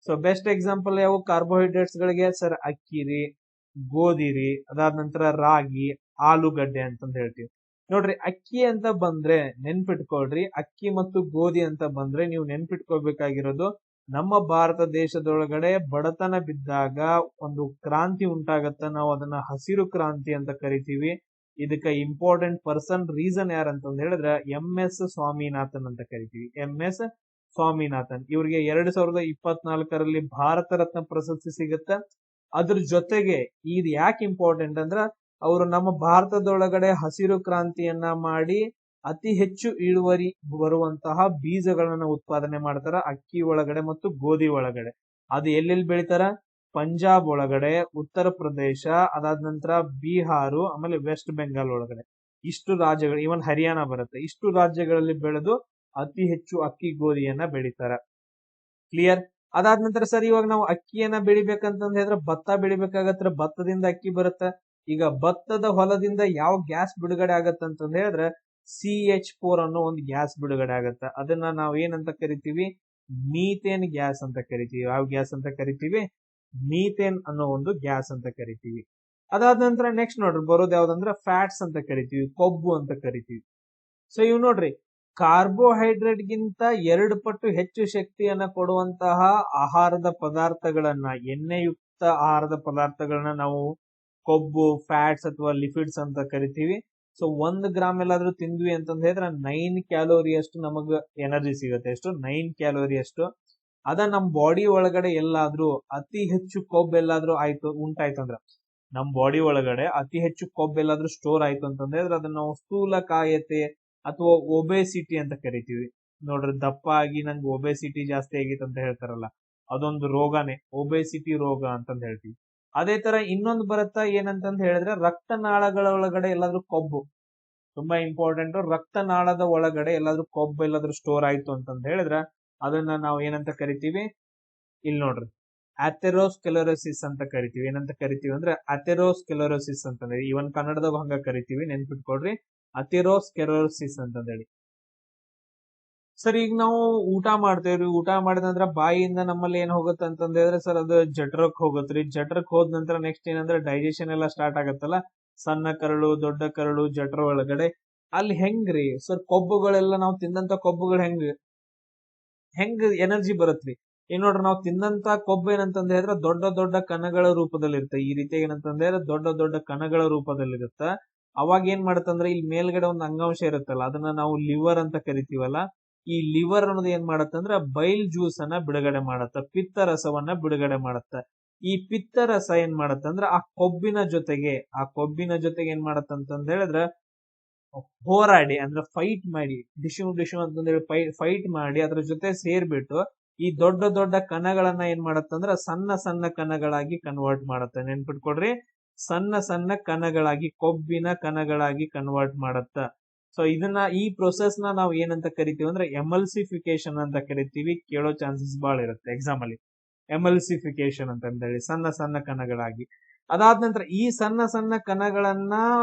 ಸೊ ಬೆಸ್ಟ್ ಎಕ್ಸಾಂಪಲ್ ಯಾವ ಕಾರ್ಬೋಹೈಡ್ರೇಟ್ಸ್ ಗಳಿಗೆ? ಸರ್ ಅಕ್ಕಿ ರೀ, ಗೋಧಿ ರೀ, ಅದಾದ ನಂತರ ರಾಗಿ, ಆಲೂಗಡ್ಡೆ ಅಂತಂದ್ ಹೇಳ್ತೀವಿ. ನೋಡ್ರಿ, ಅಕ್ಕಿ ಅಂತ ಬಂದ್ರೆ ನೆನ್ಪಿಟ್ಕೊಳ್ರಿ, ಅಕ್ಕಿ ಮತ್ತು ಗೋಧಿ ಅಂತ ಬಂದ್ರೆ ನೀವು ನೆನ್ಪಿಟ್ಕೋಬೇಕಾಗಿರೋದು, ನಮ್ಮ ಭಾರತ ದೇಶದೊಳಗಡೆ ಬಡತನ ಬಿದ್ದಾಗ ಒಂದು ಕ್ರಾಂತಿ ಉಂಟಾಗತ್ತ. ನಾವು ಅದನ್ನ ಹಸಿರು ಕ್ರಾಂತಿ ಅಂತ ಕರಿತೀವಿ. ಇದಕ್ಕ ಇಂಪಾರ್ಟೆಂಟ್ ಪರ್ಸನ್ ರೀಸನ್ ಯಾರಂತಂದ್ ಹೇಳಿದ್ರೆ MS ಸ್ವಾಮಿನಾಥನ್ ಅಂತ ಕರಿತೀವಿ. MS ಸ್ವಾಮಿನಾಥನ್ ಇವ್ರಿಗೆ 2024ರಲ್ಲಿ ಭಾರತ ರತ್ನ ಪ್ರಶಸ್ತಿ ಸಿಗುತ್ತೆ. ಅದ್ರ ಜೊತೆಗೆ ಇದು ಯಾಕೆ ಇಂಪಾರ್ಟೆಂಟ್ ಅಂದ್ರ, ಅವರು ನಮ್ಮ ಭಾರತದೊಳಗಡೆ ಹಸಿರು ಕ್ರಾಂತಿಯನ್ನ ಮಾಡಿ ಅತಿ ಹೆಚ್ಚು ಇಳುವರಿ ಬರುವಂತಹ ಬೀಜಗಳನ್ನ ಉತ್ಪಾದನೆ ಮಾಡ್ತಾರ, ಅಕ್ಕಿ ಒಳಗಡೆ ಮತ್ತು ಗೋಧಿ ಒಳಗಡೆ. ಅದು ಎಲ್ಲೆಲ್ಲಿ ಬೆಳಿತಾರ? ಪಂಜಾಬ್ ಒಳಗಡೆ, ಉತ್ತರ ಪ್ರದೇಶ, ಅದಾದ ನಂತರ ಬಿಹಾರು, ಆಮೇಲೆ ವೆಸ್ಟ್ ಬೆಂಗಾಲ್ ಒಳಗಡೆ. ಇಷ್ಟು ರಾಜ್ಯಗಳು, ಇವನ್ ಹರಿಯಾಣ ಬರುತ್ತೆ, ಇಷ್ಟು ರಾಜ್ಯಗಳಲ್ಲಿ ಬೆಳೆದು ಅತಿ ಹೆಚ್ಚು ಅಕ್ಕಿ ಗೋಧಿಯನ್ನ ಬೆಳಿತಾರ. ಕ್ಲಿಯರ್? ಅದಾದ ನಂತರ ಸರ್, ಇವಾಗ ನಾವು ಅಕ್ಕಿಯನ್ನ ಬೆಳಿಬೇಕಂತಂದ್ ಹೇಳಿದ್ರೆ ಭತ್ತ ಬೆಳಿಬೇಕಾಗತ್ರ, ಭತ್ತದಿಂದ ಅಕ್ಕಿ ಬರುತ್ತೆ. ಈಗ ಭತ್ತದ ಹೊಲದಿಂದ ಯಾವ ಗ್ಯಾಸ್ ಬಿಡುಗಡೆ ಆಗತ್ತಂತಂದ್ ಹೇಳಿದ್ರೆ CH4 ಅನ್ನೋ ಒಂದು ಗ್ಯಾಸ್ ಬಿಡುಗಡೆ ಆಗತ್ತ. ಅದನ್ನ ನಾವ್ ಏನಂತ ಕರಿತೀವಿ? ಮೀಥೇನ್ ಗ್ಯಾಸ್ ಅಂತ ಕರಿತೀವಿ. ಯಾವ ಗ್ಯಾಸ್ ಅಂತ ಕರಿತೀವಿ? ಮೀಥೇನ್ ಅನ್ನೋ ಒಂದು ಗ್ಯಾಸ್ ಅಂತ ಕರಿತೀವಿ. ಅದಾದ ನಂತರ ನೆಕ್ಸ್ಟ್ ನೋಡ್ರಿ ಬರೋದು ಯಾವ್ದಂದ್ರೆ ಫ್ಯಾಟ್ಸ್ ಅಂತ ಕರಿತೀವಿ, ಕೊಬ್ಬು ಅಂತ ಕರಿತೀವಿ. ಸೊ ಇವ್ ನೋಡ್ರಿ, ಕಾರ್ಬೋಹೈಡ್ರೇಟ್ ಗಿಂತ 2 ಪಟ್ಟು ಹೆಚ್ಚು ಶಕ್ತಿಯನ್ನ ಕೊಡುವಂತಹ ಆಹಾರದ ಪದಾರ್ಥಗಳನ್ನ, ಎಣ್ಣೆಯುಕ್ತ ಆಹಾರದ ಪದಾರ್ಥಗಳನ್ನ ನಾವು ಕೊಬ್ಬು, ಫ್ಯಾಟ್ಸ್ ಅಥವಾ ಲಿಪಿಡ್ಸ್ ಅಂತ ಕರಿತೀವಿ. ಸೊ 1 ಗ್ರಾಮ್ ಎಲ್ಲಾದ್ರೂ ತಿಂದ್ವಿ ಅಂತಂದ್ ಹೇಳಿದ್ರೆ 9 ಕ್ಯಾಲೋರಿ ಅಷ್ಟು ನಮಗ ಎನರ್ಜಿ ಸಿಗುತ್ತೆ. ಎಷ್ಟು? 9 ಕ್ಯಾಲೋರಿ ಅಷ್ಟು. ಅದ ನಮ್ ಬಾಡಿ ಒಳಗಡೆ ಎಲ್ಲಾದ್ರೂ ಅತಿ ಹೆಚ್ಚು ಕೊಬ್ಬು ಎಲ್ಲಾದ್ರೂ ಉಂಟಾಯ್ತು ಅಂದ್ರ, ನಮ್ ಬಾಡಿ ಒಳಗಡೆ ಅತಿ ಹೆಚ್ಚು ಕೊಬ್ಬು ಎಲ್ಲಾದ್ರೂ ಸ್ಟೋರ್ ಆಯ್ತು ಅಂತಂದ್ ಹೇಳಿದ್ರೆ ಅದನ್ನ ನಾವು ಸ್ಥೂಲಕಾಯತೆ ಅಥವಾ ಒಬೆಸಿಟಿ ಅಂತ ಕರಿತೀವಿ. ನೋಡ್ರಿ, ದಪ್ಪ ಆಗಿ ನಂಗೆ ಒಬೆಸಿಟಿ ಜಾಸ್ತಿ ಆಗಿತ್ತು ಅಂತ ಹೇಳ್ತಾರಲ್ಲ, ಅದೊಂದು ರೋಗನೇ, ಒಬೆಸಿಟಿ ರೋಗ ಅಂತಂದ್ ಹೇಳ್ತೀವಿ. ಅದೇ ತರ ಇನ್ನೊಂದು ಬರುತ್ತಾ, ಏನಂತಂದ್ ಹೇಳಿದ್ರೆ ರಕ್ತನಾಳಗಳ ಒಳಗಡೆ ಎಲ್ಲಾದ್ರೂ ಕೊಬ್ಬು, ತುಂಬಾ ಇಂಪಾರ್ಟೆಂಟ್, ರಕ್ತನಾಳದ ಒಳಗಡೆ ಎಲ್ಲಾದ್ರೂ ಕೊಬ್ಬು ಎಲ್ಲಾದ್ರೂ ಸ್ಟೋರ್ ಆಯ್ತು ಅಂತಂದ್ ಹೇಳಿದ್ರೆ ಅದನ್ನ ನಾವು ಏನಂತ ಕರಿತೀವಿ? ಇಲ್ಲಿ ನೋಡ್ರಿ, ಅಥೆರೋಸ್ಕ್ಲೆರೋಸಿಸ್ ಅಂತ ಕರಿತೀವಿ. ಏನಂತ ಕರಿತೀವಿ ಅಂದ್ರೆ ಅಥೆರೋಸ್ಕ್ಲೆರೋಸಿಸ್ ಅಂತಂದ್ರೆ, ಇವನ್ ಕನ್ನಡದಾಗ ಹಂಗ ಕರಿತೀವಿ, ನೆನ್ಪಿಟ್ಕೊಡ್ರಿ, ಅಥೆರೋಸ್ಕ್ಲೆರೋಸಿಸ್ ಅಂತಂದೇಳಿ. ಸರ್, ಈಗ ನಾವು ಊಟ ಮಾಡ್ತೇವ್ರಿ, ಊಟ ಮಾಡಿದಂದ್ರ ಬಾಯಿಯಿಂದ ನಮ್ಮಲ್ಲಿ ಏನ್ ಹೋಗುತ್ತೆ ಅಂತಂದ್ ಹೇಳಿದ್ರೆ ಸರ್ ಅದು ಜಠರಕ್ ಹೋಗತ್ರಿ. ಜಠರಕ್ ಹೋದ ನಂತರ ನೆಕ್ಸ್ಟ್ ಏನಂದ್ರೆ ಡೈಜೆಷನ್ ಎಲ್ಲ ಸ್ಟಾರ್ಟ್ ಆಗತ್ತಲ್ಲ, ಸಣ್ಣ ಕರಳು, ದೊಡ್ಡ ಕರಳು, ಜಠರ ಒಳಗಡೆ. ಅಲ್ಲಿ ಹೆಂಗ್ರಿ ಸರ್ ಕೊಬ್ಬುಗಳೆಲ್ಲ, ನಾವು ತಿಂದಂತ ಕೊಬ್ಬುಗಳು ಹೆಂಗ್ ಎನರ್ಜಿ ಬರತ್ರಿ? ಏನ್ ನೋಡ್ರಿ, ನಾವು ತಿಂದಂತ ಕೊಬ್ಬು ಏನಂತಂದ್ ಹೇಳಿದ್ರೆ ದೊಡ್ಡ ದೊಡ್ಡ ಕಣಗಳ ರೂಪದಲ್ಲಿ ಇರುತ್ತೆ. ಈ ರೀತಿ ಏನಂತಂದ್ ಹೇಳಿದ್ರೆ ದೊಡ್ಡ ದೊಡ್ಡ ಕಣಗಳ ರೂಪದಲ್ಲಿ ಇರುತ್ತ. ಅವಾಗ ಏನ್ ಮಾಡತ್ತಂದ್ರೆ ಇಲ್ಲಿ ಮೇಲ್ಗಡೆ ಒಂದು ಅಂಗಾಂಶ ಇರುತ್ತಲ್ಲ, ಅದನ್ನ ನಾವು ಲಿವರ್ ಅಂತ ಕರಿತೀವಲ್ಲ. ಈ ಲಿವರ್ ಅನ್ನೋದು ಏನ್ ಮಾಡತ್ತಂದ್ರ ಬೈಲ್ ಜ್ಯೂಸ್ ಅನ್ನ ಬಿಡುಗಡೆ ಮಾಡತ್ತ, ಪಿತ್ತ ರಸವನ್ನ ಬಿಡುಗಡೆ ಮಾಡತ್ತ. ಈ ಪಿತ್ತ ರಸ ಏನ್ ಮಾಡತ್ತಂದ್ರ ಆ ಕೊಬ್ಬಿನ ಜೊತೆಗೆ ಏನ್ ಮಾಡತ್ತಂತಂದ್ ಹೇಳಿದ್ರೆ ಹೋರಾಡಿ, ಅಂದ್ರೆ ಫೈಟ್ ಮಾಡಿ, ಡಿಶು ಅಂತಂದೇಳಿ ಫೈಟ್ ಮಾಡಿ ಅದ್ರ ಜೊತೆ ಸೇರ್ಬಿಟ್ಟು ಈ ದೊಡ್ಡ ದೊಡ್ಡ ಕಣಗಳನ್ನ ಏನ್ ಮಾಡತ್ತಂದ್ರ ಸಣ್ಣ ಸಣ್ಣ ಕಣಗಳಾಗಿ ಕನ್ವರ್ಟ್ ಮಾಡತ್ತ. ನೆನ್ಪಿಟ್ಕೊಡ್ರಿ, ಸಣ್ಣ ಸಣ್ಣ ಕಣಗಳಾಗಿ, ಕೊಬ್ಬಿನ ಕಣಗಳಾಗಿ ಕನ್ವರ್ಟ್ ಮಾಡತ್ತ. ಸೊ ಈ ಪ್ರೊಸೆಸ್ ನಾವು ಏನಂತ ಕರಿತೀವಿ ಅಂದ್ರೆ ಎಮಲ್ಸಿಫಿಕೇಶನ್ ಅಂತ ಕರಿತೀವಿ. ಕೇಳೋ ಚಾನ್ಸಸ್ ಬಹಳ ಇರುತ್ತೆ ಎಕ್ಸಾಮ್ ಅಲ್ಲಿ, ಎಮಲ್ಸಿಫಿಕೇಶನ್ ಅಂತಂದೇಳಿ, ಸಣ್ಣ ಸಣ್ಣ ಕಣಗಳಾಗಿ. ಅದಾದ ನಂತರ ಈ ಸಣ್ಣ ಸಣ್ಣ ಕಣಗಳನ್ನ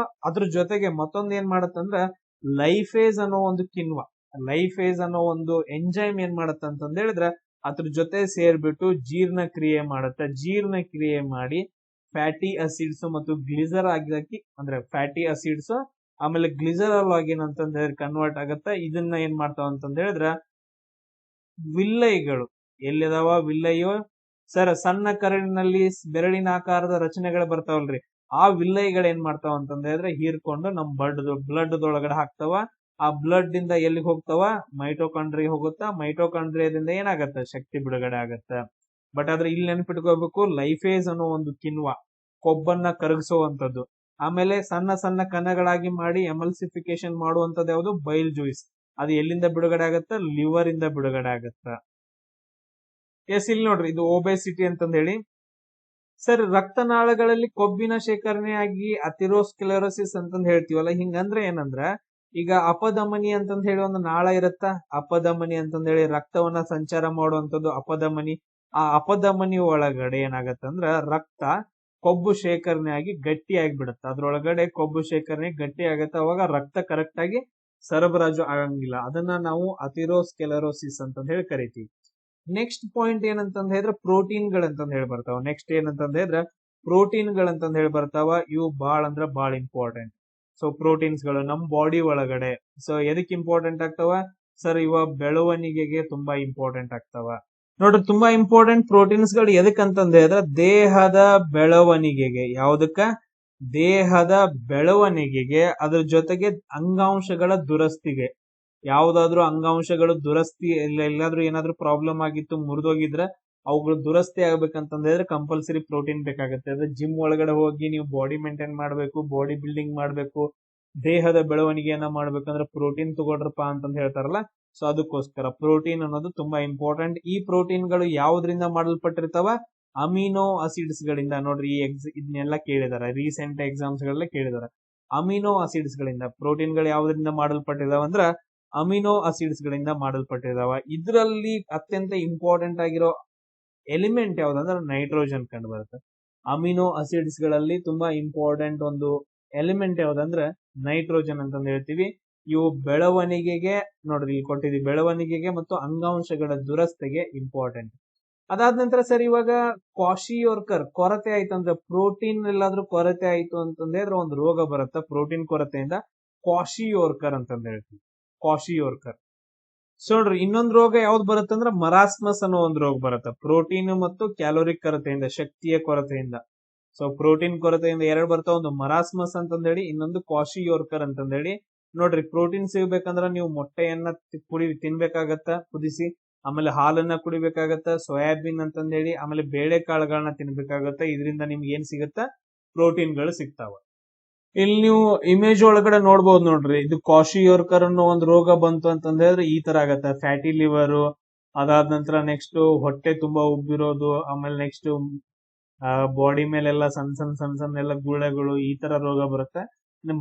ಅದ್ರ ಜೊತೆಗೆ ಮತ್ತೊಂದ್ ಏನ್ ಮಾಡತ್ತಂದ್ರ ಲೈಫೇಸ್ ಅನ್ನೋ ಒಂದು ಕಿಣ್ವ, ಲೈಫೇಸ್ ಅನ್ನೋ ಒಂದು ಎಂಜೈಮ್ ಏನ್ ಮಾಡತ್ತಂತಂದ್ ಹೇಳಿದ್ರೆ ಅದ್ರ ಜೊತೆ ಸೇರ್ಬಿಟ್ಟು ಜೀರ್ಣ ಕ್ರಿಯೆ ಮಾಡತ್ತ. ಜೀರ್ಣ ಕ್ರಿಯೆ ಮಾಡಿ ಫ್ಯಾಟಿ ಅಸಿಡ್ಸ್ ಮತ್ತು ಗ್ಲಿಸರ್ ಆಗಿ, ಅಂದ್ರೆ ಫ್ಯಾಟಿ ಅಸಿಡ್ಸ್ ಆಮೇಲೆ ಗ್ಲಿಸರಲ್ ಆಗಿ ಏನಂತಂದ್ ಹೇಳಿ ಕನ್ವರ್ಟ್ ಆಗತ್ತ. ಇದನ್ನ ಏನ್ ಮಾಡ್ತಾವ ಅಂತಂದ್ ಹೇಳಿದ್ರ ವಿಲ್ಲೈಗಳು ಎಲ್ಲಿದಾವ? ವಿಲ್ಲೈಯು ಸರ್ ಸಣ್ಣ ಕರಳಿನಲ್ಲಿ ಬೆರಳಿನ ಆಕಾರದ ರಚನೆಗಳು ಬರ್ತಾವಲ್ರಿ, ಆ ವಿಲ್ಲೈಗಳು ಏನ್ ಮಾಡ್ತಾವ ಅಂತಂದ್ ಹೇಳಿದ್ರೆ ಹೀರ್ಕೊಂಡು ನಮ್ ಬ್ಲಡ್ ಒಳಗಡೆ ಹಾಕ್ತಾವ. ಆ ಬ್ಲಡ್ ಇಂದ ಎಲ್ಲಿಗೆ ಹೋಗ್ತಾವ? ಮೈಟೋಕಾಂಡ್ರಿಯ ಹೋಗುತ್ತಾ. ಮೈಟೋಕಾಂಡ್ರಿಯಾದಿಂದ ಏನಾಗತ್ತ? ಶಕ್ತಿ ಬಿಡುಗಡೆ ಆಗತ್ತ. ಬಟ್ ಆದ್ರೆ ಇಲ್ಲಿ ನೆನ್ಪಿಟ್ಕೋಬೇಕು, ಲೈಫೇಸ್ ಅನ್ನೋ ಒಂದು ಕಿಣ್ವ ಕೊಬ್ಬನ್ನ ಕರಗಿಸುವಂತದ್ದು. ಆಮೇಲೆ ಸಣ್ಣ ಸಣ್ಣ ಕಣಗಳಾಗಿ ಮಾಡಿ ಎಮಲ್ಸಿಫಿಕೇಶನ್ ಮಾಡುವಂತದ್ದು ಯಾವುದು? ಬೈಲ್ ಜ್ಯೂಸ್. ಅದು ಎಲ್ಲಿಂದ ಬಿಡುಗಡೆ ಆಗತ್ತ? ಲಿವರ್ ಇಂದ ಬಿಡುಗಡೆ ಆಗತ್ತ. ಎಸ್, ಇಲ್ಲಿ ನೋಡ್ರಿ, ಇದು ಒಬೆಸಿಟಿ ಅಂತಂದ್ ಹೇಳಿ. ಸರ್, ರಕ್ತನಾಳಗಳಲ್ಲಿ ಕೊಬ್ಬಿನ ಶೇಖರಣೆ ಆಗಿ ಅಥೆರೋಸ್ಕ್ಲೆರೋಸಿಸ್ ಅಂತಂದ್ ಹೇಳ್ತೀವಲ್ಲ, ಹಿಂಗಂದ್ರೆ ಏನಂದ್ರ ಈಗ ಅಪಧಮನಿ ಅಂತಂದ್ ಹೇಳಿ ಒಂದು ನಾಳ ಇರತ್ತ. ಅಪಧಮನಿ ಅಂತಂದ್ ಹೇಳಿ ರಕ್ತವನ್ನ ಸಂಚಾರ ಮಾಡುವಂತದ್ದು ಅಪಧಮನಿ. ಆ ಅಪಧಮನಿ ಒಳಗಡೆ ಏನಾಗತ್ತಂದ್ರ ರಕ್ತ ಕೊಬ್ಬು ಶೇಖರಣೆ ಆಗಿ ಗಟ್ಟಿ ಆಗಿಬಿಡುತ್ತೆ. ಅದ್ರೊಳಗಡೆ ಕೊಬ್ಬು ಶೇಖರಣೆ ಗಟ್ಟಿ ಆಗತ್ತೆ. ಅವಾಗ ರಕ್ತ ಕರೆಕ್ಟ್ ಆಗಿ ಸರಬರಾಜು ಆಗಂಗಿಲ್ಲ. ಅದನ್ನ ನಾವು ಅಥಿರೋಸ್ಕ್ಲೆರೋಸಿಸ್ ಅಂತ ಹೇಳಿ ಕರಿತೀವಿ. ನೆಕ್ಸ್ಟ್ ಪಾಯಿಂಟ್ ಏನಂತಂದ್ ಹೇಳಿದ್ರೆ ಪ್ರೋಟೀನ್ ಗಳಂತಂದ್ ಹೇಳಿ ಬರ್ತಾವ. ನೆಕ್ಸ್ಟ್ ಏನಂತಂದ್ ಹೇಳಿದ್ರೆ ಪ್ರೋಟೀನ್ ಗಳಂತಂದ್ ಹೇಳಿ ಬರ್ತಾವ. ಇವು ಬಾಳ ಇಂಪಾರ್ಟೆಂಟ್. ಸೊ ಪ್ರೋಟೀನ್ಸ್ ಗಳು ನಮ್ ಬಾಡಿ ಒಳಗಡೆ ಸೊ ಎದಕ್ ಇಂಪಾರ್ಟೆಂಟ್ ಆಗ್ತಾವ ಸರ್? ಇವ ಬೆಳವಣಿಗೆಗೆ ತುಂಬಾ ಇಂಪಾರ್ಟೆಂಟ್ ಆಗ್ತಾವ. ನೋಡ್ರಿ, ತುಂಬಾ ಇಂಪಾರ್ಟೆಂಟ್ ಪ್ರೋಟೀನ್ಸ್ ಗಳು ಎದಕ್ ಅಂತಂದ್ ಹೇಳಿದ್ರೆ ದೇಹದ ಬೆಳವಣಿಗೆಗೆ. ಯಾವ್ದಕ್ಕ? ದೇಹದ ಬೆಳವಣಿಗೆಗೆ, ಅದ್ರ ಜೊತೆಗೆ ಅಂಗಾಂಶಗಳ ದುರಸ್ತಿಗೆ. ಯಾವ್ದಾದ್ರು ಅಂಗಾಂಶಗಳು ದುರಸ್ತಿ ಎಲ್ಲಾದ್ರೂ ಏನಾದ್ರೂ ಪ್ರಾಬ್ಲಮ್ ಆಗಿತ್ತು, ಮುರಿದೋಗಿದ್ರೆ ಅವುಗಳು ದುರಸ್ತಿ ಆಗ್ಬೇಕಂತಂದ್ ಹೇಳಿದ್ರೆ ಕಂಪಲ್ಸರಿ ಪ್ರೋಟೀನ್ ಬೇಕಾಗುತ್ತೆ. ಅದ್ರ ಜಿಮ್ ಒಳಗಡೆ ಹೋಗಿ ನೀವು ಬಾಡಿ ಮೇಂಟೈನ್ ಮಾಡ್ಬೇಕು, ಬಾಡಿ ಬಿಲ್ಡಿಂಗ್ ಮಾಡ್ಬೇಕು, ದೇಹದ ಬೆಳವಣಿಗೆಯನ್ನ ಮಾಡ್ಬೇಕಂದ್ರೆ ಪ್ರೋಟೀನ್ ತಗೊಳ್ರಪ್ಪ ಅಂತಂದ್ ಹೇಳ್ತಾರಲ್ಲ. ಸೊ ಅದಕ್ಕೋಸ್ಕರ ಪ್ರೋಟೀನ್ ಅನ್ನೋದು ತುಂಬಾ ಇಂಪಾರ್ಟೆಂಟ್. ಈ ಪ್ರೋಟೀನ್ ಗಳು ಯಾವ್ದ್ರಿಂದ ಮಾಡಲ್ಪಟ್ಟಿರ್ತಾವ? ಅಮಿನೋ ಆಸಿಡ್ಸ್ ಗಳಿಂದ. ನೋಡ್ರಿ, ಇದನ್ನೆಲ್ಲ ಕೇಳಿದಾರೆ, ರೀಸೆಂಟ್ ಎಕ್ಸಾಮ್ಸ್ ಗಳೆಲ್ಲ ಕೇಳಿದಾರೆ. ಅಮಿನೋ ಆಸಿಡ್ಸ್ ಗಳಿಂದ ಪ್ರೋಟೀನ್ ಗಳು ಯಾವ್ದ್ರಿಂದ ಮಾಡಲ್ಪಟ್ಟಿದಾವ ಅಂದ್ರ ಅಮಿನೋ ಆಸಿಡ್ಸ್ ಗಳಿಂದ ಮಾಡಲ್ಪಟ್ಟಿದಾವ. ಇದರಲ್ಲಿ ಅತ್ಯಂತ ಇಂಪಾರ್ಟೆಂಟ್ ಆಗಿರೋ ಎಲಿಮೆಂಟ್ ಯಾವ್ದಂದ್ರೆ ನೈಟ್ರೋಜನ್ ಕಂಡು ಬರುತ್ತೆ. ಅಮಿನೋ ಆಸಿಡ್ಸ್ ಗಳಲ್ಲಿ ತುಂಬಾ ಇಂಪಾರ್ಟೆಂಟ್ ಒಂದು ಎಲಿಮೆಂಟ್ ಯಾವ್ದಂದ್ರೆ ನೈಟ್ರೋಜನ್ ಅಂತಂದ್ ಹೇಳ್ತೀವಿ. ಇವು ಬೆಳವಣಿಗೆಗೆ, ನೋಡ್ರಿ ಇಲ್ಲಿ ಕೊಟ್ಟಿದ್ವಿ, ಬೆಳವಣಿಗೆಗೆ ಮತ್ತು ಅಂಗಾಂಶಗಳ ದುರಸ್ತಿಗೆ ಇಂಪಾರ್ಟೆಂಟ್. ಅದಾದ ನಂತರ ಸರ್, ಇವಾಗ ಕ್ವಾಶಿಯೋರ್ಕರ್ ಕೊರತೆ ಆಯ್ತು ಅಂದ್ರೆ, ಪ್ರೋಟೀನ್ ಎಲ್ಲಾದ್ರೂ ಕೊರತೆ ಆಯ್ತು ಅಂತಂದ್ರೆ ಒಂದು ರೋಗ ಬರುತ್ತೆ ಪ್ರೋಟೀನ್ ಕೊರತೆಯಿಂದ. ಕ್ವಾಶಿಯೋರ್ಕರ್ ಅಂತಂದ್ ಹೇಳ್ತೀವಿ, ಕ್ವಾಶಿಯೋರ್ಕರ್. ಸೊ ನೋಡ್ರಿ, ಇನ್ನೊಂದು ರೋಗ ಯಾವ್ದು ಬರುತ್ತೆ ಅಂದ್ರೆ ಮರಾಸ್ಮಸ್ ಅನ್ನೋ ಒಂದು ರೋಗ ಬರುತ್ತೆ. ಪ್ರೋಟೀನ್ ಮತ್ತು ಕ್ಯಾಲೋರಿಕ್ ಕೊರತೆಯಿಂದ, ಶಕ್ತಿಯ ಕೊರತೆಯಿಂದ. ಸೊ ಪ್ರೋಟೀನ್ ಕೊರತೆಯಿಂದ ಎರಡು ಬರ್ತಾವ, ಒಂದು ಮರಾಸ್ಮಸ್ ಅಂತಂದ್ ಹೇಳಿ, ಇನ್ನೊಂದು ಕ್ವಾಶಿಯೋರ್ಕರ್ ಅಂತಂದ್ ಹೇಳಿ. ನೋಡ್ರಿ, ಪ್ರೋಟೀನ್ ಸಿಗ್ಬೇಕಂದ್ರ ನೀವು ಮೊಟ್ಟೆಯನ್ನ ತಿನ್ಬೇಕಾಗತ್ತ ಕುದಿಸಿ, ಆಮೇಲೆ ಹಾಲನ್ನ ಕುಡಿಬೇಕಾಗತ್ತ, ಸೋಯಾಬೀನ್ ಅಂತಂದ್ ಹೇಳಿ, ಆಮೇಲೆ ಬೇಳೆ ಕಾಳುಗಳನ್ನ ತಿನ್ಬೇಕಾಗತ್ತ. ಇದರಿಂದ ನಿಮ್ಗೆ ಏನ್ ಸಿಗತ್ತ? ಪ್ರೋಟೀನ್ ಗಳು ಸಿಗ್ತಾವ. ಇಲ್ಲಿ ನೀವು ಇಮೇಜ್ ಒಳಗಡೆ ನೋಡ್ಬೋದು. ನೋಡ್ರಿ, ಇದು ಕ್ವಾಶಿಯೋರ್ಕರ್ ಅನ್ನೋ ಒಂದು ರೋಗ ಬಂತು ಅಂತಂದ್ ಹೇಳಿದ್ರೆ ಈ ತರ ಆಗತ್ತೆ. ಫ್ಯಾಟಿ ಲಿವರ್, ಅದಾದ ನಂತರ ನೆಕ್ಸ್ಟ್ ಹೊಟ್ಟೆ ತುಂಬಾ ಉಬ್ಬಿರೋದು, ಆಮೇಲೆ ನೆಕ್ಸ್ಟ್ ಬಾಡಿ ಮೇಲೆಲ್ಲ ಸಣ್ಣ ಎಲ್ಲ ಗುಳ್ಳೆಗಳು, ಈ ತರ ರೋಗ ಬರುತ್ತೆ.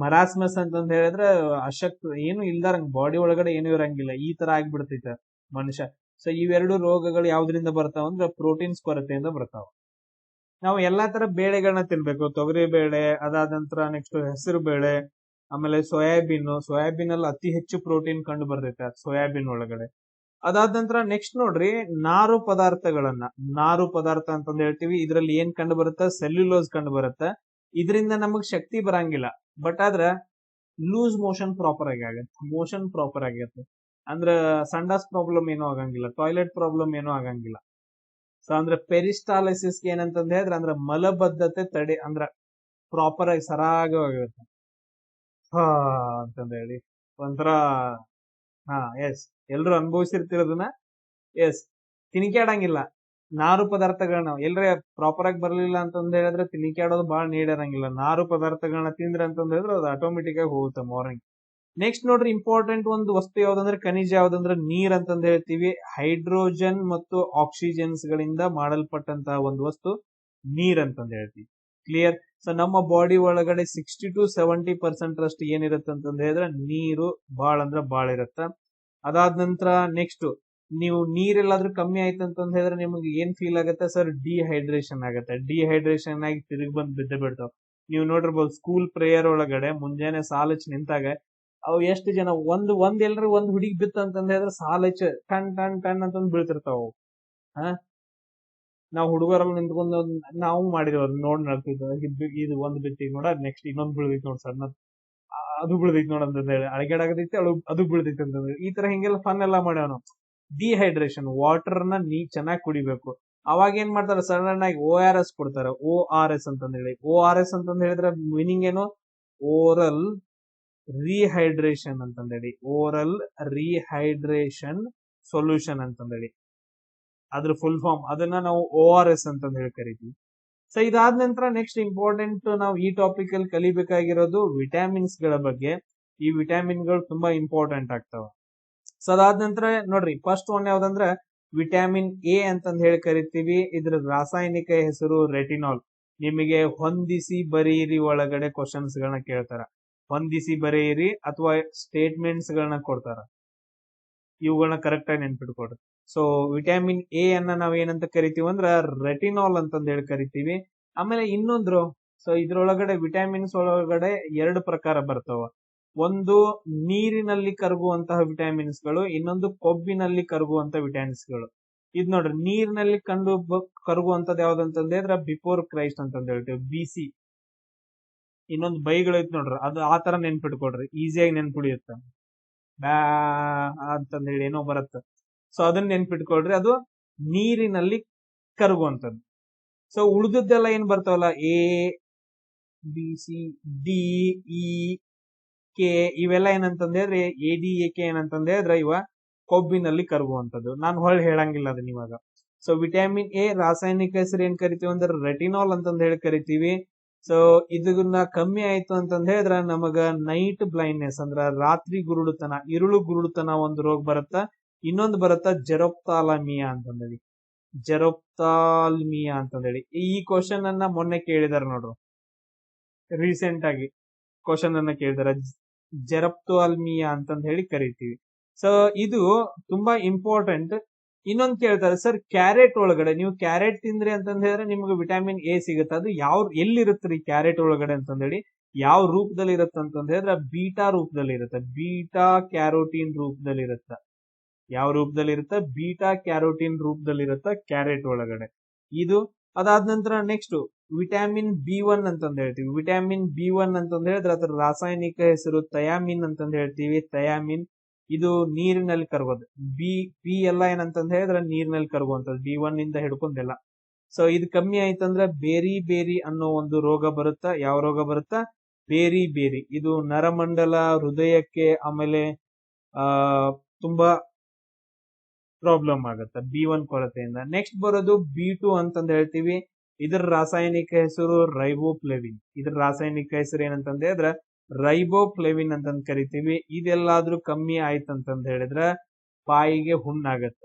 ಮರಾಸ್ಮಸ್ ಅಂತಂದ್ ಹೇಳಿದ್ರೆ ಅಶಕ್ತ, ಏನು ಇಲ್ದಾರಂಗ್ ಬಾಡಿ ಒಳಗಡೆ ಏನು ಇರಂಗಿಲ್ಲ, ಈ ತರ ಆಗ್ಬಿಡ್ತೈತೆ ಮನುಷ್ಯ. ಸೊ ಇವೆರಡು ರೋಗಗಳು ಯಾವ್ದ್ರಿಂದ ಬರ್ತಾವ ಅಂದ್ರೆ ಪ್ರೋಟೀನ್ಸ್ ಕೊರತೆಯಿಂದ ಬರ್ತಾವ. ನಾವು ಎಲ್ಲಾ ತರ ಬೇಳೆಗಳನ್ನ ತಿನ್ಬೇಕು. ತೊಗರಿ ಬೇಳೆ, ಅದಾದ ನಂತರ ನೆಕ್ಸ್ಟ್ ಹೆಸರು ಬೇಳೆ, ಆಮೇಲೆ ಸೋಯಾಬೀನ್ ಅಲ್ಲಿ ಅತಿ ಹೆಚ್ಚು ಪ್ರೋಟೀನ್ ಕಂಡು ಬರ್ತೈತೆ ಸೋಯಾಬೀನ್ ಒಳಗಡೆ. ಅದಾದ ನಂತರ ನೆಕ್ಸ್ಟ್ ನೋಡ್ರಿ, ನಾರು ಪದಾರ್ಥ ಅಂತಂದ್ ಹೇಳ್ತೀವಿ. ಇದ್ರಲ್ಲಿ ಏನ್ ಕಂಡು ಬರುತ್ತೆ? ಸೆಲ್ಯುಲೋಸ್ ಕಂಡು ಬರುತ್ತೆ. ಇದರಿಂದ ನಮಗ್ ಶಕ್ತಿ ಬರಂಗಿಲ್ಲ, ಬಟ್ ಆದ್ರ ಲೂಸ್ ಮೋಷನ್ ಪ್ರಾಪರ್ ಆಗತ್ತೆ. ಅಂದ್ರೆ ಸಂಡಾಸ್ ಪ್ರಾಬ್ಲಮ್ ಏನೂ ಆಗಂಗಿಲ್ಲ, ಟಾಯ್ಲೆಟ್ ಪ್ರಾಬ್ಲಮ್ ಏನೂ ಆಗಂಗಿಲ್ಲ. ಸೊ ಅಂದ್ರೆ ಪೆರಿಸ್ಟಾಲಿಸಿಸ್ ಏನಂತಂದ್ ಹೇಳಿದ್ರೆ ಅಂದ್ರೆ ಮಲಬದ್ಧತೆ ತಡೆ, ಅಂದ್ರ ಪ್ರಾಪರ್ ಆಗಿ ಸರಾಗವಾಗುತ್ತೆ ಅಂತಂದ ಹೇಳಿ ಒಂಥರ. ಎಸ್, ಎಲ್ರು ಅನುಭವಿಸಿರ್ತಿರೋದನ್ನ. ಎಸ್, ತಿನಿಕ್ಯಾಡಂಗಿಲ್ಲ ನಾರು ಪದಾರ್ಥಗಳನ್ನ. ಎಲ್ರೇ ಪ್ರಾಪರ್ ಆಗಿ ಬರ್ಲಿಲ್ಲ ಅಂತಂದ್ ಹೇಳಿದ್ರೆ ತಿನಿಕ್ಯಾಡೋದು ಬಹಳ ನೀಡಿರಂಗಿಲ್ಲ. ನಾರು ಪದಾರ್ಥಗಳನ್ನ ತಿಂದ್ರೆ ಅಂತಂದ್ ಹೇಳಿದ್ರೆ ಅದು ಆಟೋಮೆಟಿಕ್ ಆಗಿ ಹೋಗುತ್ತೆ ಮಾರ್ನಿಂಗ್. ನೆಕ್ಸ್ಟ್ ನೋಡ್ರಿ, ಇಂಪಾರ್ಟೆಂಟ್ ಒಂದು ವಸ್ತು ಯಾವ್ದಂದ್ರೆ ಖನಿಜ ಯಾವ್ದಂದ್ರೆ ನೀರ್ ಅಂತಂದ್ ಹೇಳ್ತೀವಿ. ಹೈಡ್ರೋಜನ್ ಮತ್ತು ಆಕ್ಸಿಜನ್ಸ್ ಗಳಿಂದ ಮಾಡಲ್ಪಟ್ಟಂತಹ ಒಂದು ವಸ್ತು ನೀರ್ ಅಂತಂದ್ ಹೇಳ್ತೀವಿ. ಕ್ಲಿಯರ್? ಸೊ ನಮ್ಮ ಬಾಡಿ ಒಳಗಡೆ 60 to 70% ಅಷ್ಟು ಏನಿರುತ್ತೆ ಅಂತಂದ್ ಹೇಳಿದ್ರೆ ನೀರು ಬಾಳ ಇರುತ್ತೆ. ಅದಾದ ನಂತರ ನೆಕ್ಸ್ಟ್, ನೀವು ನೀರೆಲ್ಲಾದ್ರೂ ಕಮ್ಮಿ ಆಯ್ತು ಅಂತಂದ್ ಹೇಳಿದ್ರೆ ನಿಮಗೆ ಏನ್ ಫೀಲ್ ಆಗುತ್ತೆ ಸರ್? ಡಿಹೈಡ್ರೇಷನ್ ಆಗುತ್ತೆ. ಡಿಹೈಡ್ರೇಷನ್ ಆಗಿ ತಿರುಗಿ ಬಂದ್ ಬಿದ್ದೆ ಬಿಡ್ತಾವ. ನೀವು ನೋಡಿರ್ಬೋದು, ಸ್ಕೂಲ್ ಪ್ರೇಯರ್ ಒಳಗಡೆ ಮುಂಜಾನೆ ಸಾಲಚ್ ನಿಂತಾಗ ಅವು ಎಷ್ಟು ಜನ ಒಂದ್ ಎಲ್ರು ಒಂದ್ ಹುಡುಗಿ ಬಿತ್ತು ಅಂತಂದ್ ಹೇಳಿದ್ರೆ ಸಾಲಚ್ ಟನ್ ಟನ್ ಟನ್ ಅಂತಂದ್ ಬೀಳ್ತಿರ್ತಾವ. ನಾವು ಹುಡುಗರಲ್ಲಿ ನಿಂತ್ಕೊಂಡು ನಾವು ಮಾಡಿದೀವಿ, ನೋಡ್ ನಡ್ತಿದ್ವಿ. ಇದು ಒಂದ್ ಬಿತ್ತಿಗ್ ನೋಡ, ನೆಕ್ಸ್ಟ್ ಇನ್ನೊಂದ್ ಬೀಳ್ದೈತಿ ನೋಡ್ ಸಣ್ಣ, ಅದು ಬೀಳ್ದೈತಿ ನೋಡ್ ಅಂತಂದ್ ಹೇಳಿ ಅಳಗ್ಯಾಡಾಗದೈತಿ, ಅದು ಬೀಳ್ದೈತಿ ಅಂತಂದ್ರೆ ಈ ತರ ಹಿಂಗೆಲ್ಲ ಫನ್ ಎಲ್ಲಾ ಮಾಡ್ಯಾವ ನಾವು. ಡಿಹೈಡ್ರೇಷನ್, ವಾಟರ್ನ ಚೆನ್ನಾಗಿ ಕುಡಿಬೇಕು. ಅವಾಗ ಏನ್ ಮಾಡ್ತಾರೆ? ಸಡನ್ ಆಗಿ ORS ಕೊಡ್ತಾರೆ. ORS ಅಂತಂದ್ ಹೇಳಿ. ORS ಅಂತಂದ್ ಹೇಳಿದ್ರೆ ಮೀನಿಂಗ್ ಏನು? ಓರಲ್ ರೀಹೈಡ್ರೇಷನ್ ಅಂತಂದ್ ಹೇಳಿ. ಓರಲ್ ರೀಹೈಡ್ರೇಷನ್ ಸೊಲ್ಯೂಷನ್ ಅಂತಂದ್ ಹೇಳಿ ಅದ್ರ ಫುಲ್ ಫಾರ್ಮ್. ಅದನ್ನ ನಾವು ORS ಅಂತಂದ್ ಹೇಳಿ ಕರಿತೀವಿ. ಸೊ ಇದಾದ ನಂತರ ನೆಕ್ಸ್ಟ್ ಇಂಪಾರ್ಟೆಂಟ್ ನಾವು ಈ ಟಾಪಿಕ್ ಅಲ್ಲಿ ಕಲಿಬೇಕಾಗಿರೋದು ವಿಟಮಿನ್ಸ್ ಗಳ ಬಗ್ಗೆ. ಈ ವಿಟಮಿನ್ ಗಳು ತುಂಬಾ ಇಂಪಾರ್ಟೆಂಟ್ ಆಗ್ತಾವ. ಸೊ ಅದಾದ ನಂತರ ನೋಡ್ರಿ, ಫಸ್ಟ್ ಒನ್ ಯಾವ್ದಂದ್ರೆ ವಿಟಮಿನ್ ಎ ಅಂತಂದ್ ಹೇಳಿ ಕರಿತೀವಿ. ಇದ್ರ ರಾಸಾಯನಿಕ ಹೆಸರು ರೆಟಿನಾಲ್. ನಿಮಗೆ ಹೊಂದಿಸಿ ಬರೀರಿ ಒಳಗಡೆ ಕ್ವಶನ್ಸ್ ಗಳನ್ನ ಕೇಳ್ತಾರ. ಹೊಂದಿಸಿ ಬರೆಯಿರಿ ಅಥವಾ ಸ್ಟೇಟ್ಮೆಂಟ್ಸ್ ಗಳನ್ನ ಕೊಡ್ತಾರ. ಇವುಗಳನ್ನ ಕರೆಕ್ಟ್ ಆಗಿ ನೆನ್ಪಿಟ್ಕೊಡ್ರಿ. ಸೊ ವಿಟಮಿನ್ ಎ ಅನ್ನ ನಾವ್ ಏನಂತ ಕರಿತೀವಿ ಅಂದ್ರ ರೆಟಿನಾಲ್ ಅಂತಂದ್ ಹೇಳಿ ಕರಿತೀವಿ. ಆಮೇಲೆ ಇನ್ನೊಂದ್ರು, ಸೊ ಇದ್ರೊಳಗಡೆ ವಿಟಮಿನ್ಸ್ ಒಳಗಡೆ 2 ಪ್ರಕಾರ ಬರ್ತಾವ. ಒಂದು ನೀರಿನಲ್ಲಿ ಕರಗುವಂತಹ ವಿಟಮಿನ್ಸ್ ಗಳು, ಇನ್ನೊಂದು ಕೊಬ್ಬಿನಲ್ಲಿ ಕರಗುವಂತ ವಿಟಮಿನ್ಸ್ ಗಳು. ಇದ್ ನೋಡ್ರಿ, ನೀರಿನಲ್ಲಿ ಕರಗುವಂತದ್ದು ಯಾವ್ದಂತಂದ್ರೆ ಬಿಫೋರ್ ಕ್ರೈಸ್ಟ್ ಅಂತಂದ್ ಹೇಳ್ತೀವಿ, BC. ಇನ್ನೊಂದು ಬೈಗಳು ಐತ್ ನೋಡ್ರಿ, ಅದು ಆ ತರ ನೆನ್ಪಿಟ್ಕೊಡ್ರಿ, ಈಸಿಯಾಗಿ ನೆನ್ಪಿಡಿಯುತ್ತ. ಬ್ಯಾ ಅಂತಂದ್ ಹೇಳಿ ಏನೋ ಬರುತ್ತೆ, ಸೊ ಅದನ್ನ ನೆನ್ಪಿಟ್ಕೊಳ್ರಿ, ಅದು ನೀರಿನಲ್ಲಿ ಕರಗುವಂತದ್ದು. ಸೊ ಉಳಿದದ್ದೆಲ್ಲ ಏನ್ ಬರ್ತಾವಲ್ಲ, ABCDEK ಇವೆಲ್ಲ ಏನಂತಂದ್ರೆ ADAK ಏನಂತಂದ್ರೆ ಇವ ಕೊಬ್ಬಿನಲ್ಲಿ ಕರಗುವಂತದ್ದು. ನಾನು ಹೊಳ್ಳಿ ಹೇಳಂಗಿಲ್ಲ ಅದನ್ನ ಇವಾಗ. ಸೊ ವಿಟಮಿನ್ ಎ ರಾಸಾಯನಿಕ ಹೆಸರು ಏನ್ ಕರಿತೀವಿ ಅಂದ್ರೆ ರೆಟಿನಾಲ್ ಅಂತಂದ್ ಹೇಳಿ ಕರಿತೀವಿ. ಸೊ ಇದನ್ನ ಕಮ್ಮಿ ಆಯ್ತು ಅಂತಂದ್ ಹೇಳಿದ್ರ ನಮಗ ನೈಟ್ ಬ್ಲೈಂಡ್ನೆಸ್ ಅಂದ್ರ ರಾತ್ರಿ ಗುರುಡುತನ, ಇರುಳು ಗುರುಡುತನ ಒಂದು ರೋಗ ಬರುತ್ತ. ಇನ್ನೊಂದು ಬರುತ್ತ ಜೆರೋಪ್ತಾಲಮಿಯಾ ಅಂತಂದೇಳಿ, ಜೆರೋಪ್ತಾಲ್ಮಿಯಾ ಅಂತಂದೇಳಿ. ಈ ಕ್ವಶನ್ ಅನ್ನ ಮೊನ್ನೆ ಕೇಳಿದಾರ ನೋಡ್ರು, ರೀಸೆಂಟ್ ಆಗಿ ಕ್ವಶನ್ ಅನ್ನ ಕೇಳಿದಾರ, ಜೆರೋಪ್ತಾಲ್ಮಿಯಾ ಅಂತಂದ್ ಹೇಳಿ ಕರಿತೀವಿ. ಸೊ ಇದು ತುಂಬಾ ಇಂಪಾರ್ಟೆಂಟ್. ಇನ್ನೊಂದು ಕೇಳ್ತಾರೆ, ಸರ್ ಕ್ಯಾರೆಟ್ ಒಳಗಡೆ ನೀವು ಕ್ಯಾರೆಟ್ ತಿಂದ್ರಿ ಅಂತಂದ್ ಹೇಳಿದ್ರೆ ನಿಮ್ಗೆ ವಿಟಮಿನ್ ಎ ಸಿಗುತ್ತೆ, ಅದು ಎಲ್ಲಿರುತ್ತ್ರಿ ಕ್ಯಾರೆಟ್ ಒಳಗಡೆ ಅಂತಂದೇಳಿ, ಯಾವ ರೂಪದಲ್ಲಿ ಇರುತ್ತೆ ಅಂತಂದ್ ಹೇಳಿದ್ರೆ ಬೀಟಾ ರೂಪದಲ್ಲಿ ಇರುತ್ತೆ, ಬೀಟಾ ಕ್ಯಾರೋಟಿನ್ ರೂಪದಲ್ಲಿ ಇರುತ್ತೆ. ಯಾವ ರೂಪದಲ್ಲಿ ಇರುತ್ತೆ? ಬೀಟಾ ಕ್ಯಾರೋಟಿನ್ ರೂಪದಲ್ಲಿ ಇರುತ್ತೆ ಕ್ಯಾರೆಟ್ ಒಳಗಡೆ. ಇದು ಅದಾದ ನಂತರ ನೆಕ್ಸ್ಟ್ ವಿಟಮಿನ್ B1 ಅಂತಂದ್ ಹೇಳ್ತೀವಿ. ವಿಟಮಿನ್ B1 ಅಂತಂದ್ ಹೇಳಿದ್ರೆ ಅದ್ರ ರಾಸಾಯನಿಕ ಹೆಸರು ಥಯಾಮಿನ್ ಅಂತಂದ್ ಹೇಳ್ತೀವಿ, ಥಯಾಮಿನ್. ಇದು ನೀರಿನಲ್ಲಿ ಕರಗೋದು. ಬಿ ಎಲ್ಲ ಏನಂತಂದ್ ಹೇಳಿದ್ರೆ ನೀರಿನಲ್ಲಿ ಕರಗುವಂತದ್ದು, B1 ಇಂದ ಹಿಡ್ಕೊಂಡೆಲ್ಲ. ಸೊ ಇದು ಕಮ್ಮಿ ಆಯ್ತಂದ್ರೆ ಬೇರಿ ಅನ್ನೋ ಒಂದು ರೋಗ ಬರುತ್ತಾ. ಯಾವ ರೋಗ ಬರುತ್ತಾ? ಬೇರಿ. ಇದು ನರಮಂಡಲ, ಹೃದಯಕ್ಕೆ, ಆಮೇಲೆ ತುಂಬಾ ಪ್ರಾಬ್ಲಮ್ ಆಗುತ್ತೆ B1 ಕೊರತೆಯಿಂದ. ನೆಕ್ಸ್ಟ್ ಬರೋದು B2 ಅಂತಂದ್ ಹೇಳ್ತೀವಿ. ಇದರ ರಾಸಾಯನಿಕ ಹೆಸರು ರೈಬೋಫ್ಲೇವಿನ್. ಇದರ ರಾಸಾಯನಿಕ ಹೆಸರು ಏನಂತಂದ್ ಹೇಳಿದ್ರೆ ರೈಬೋಫ್ಲೇವಿನ್ ಅಂತಂದ್ ಕರಿತೀವಿ. ಇದೆಲ್ಲಾದ್ರೂ ಕಮ್ಮಿ ಆಯ್ತಂತಂದ್ ಹೇಳಿದ್ರೆ ಬಾಯಿಗೆ ಹುಣ್ಣಾಗತ್ತ.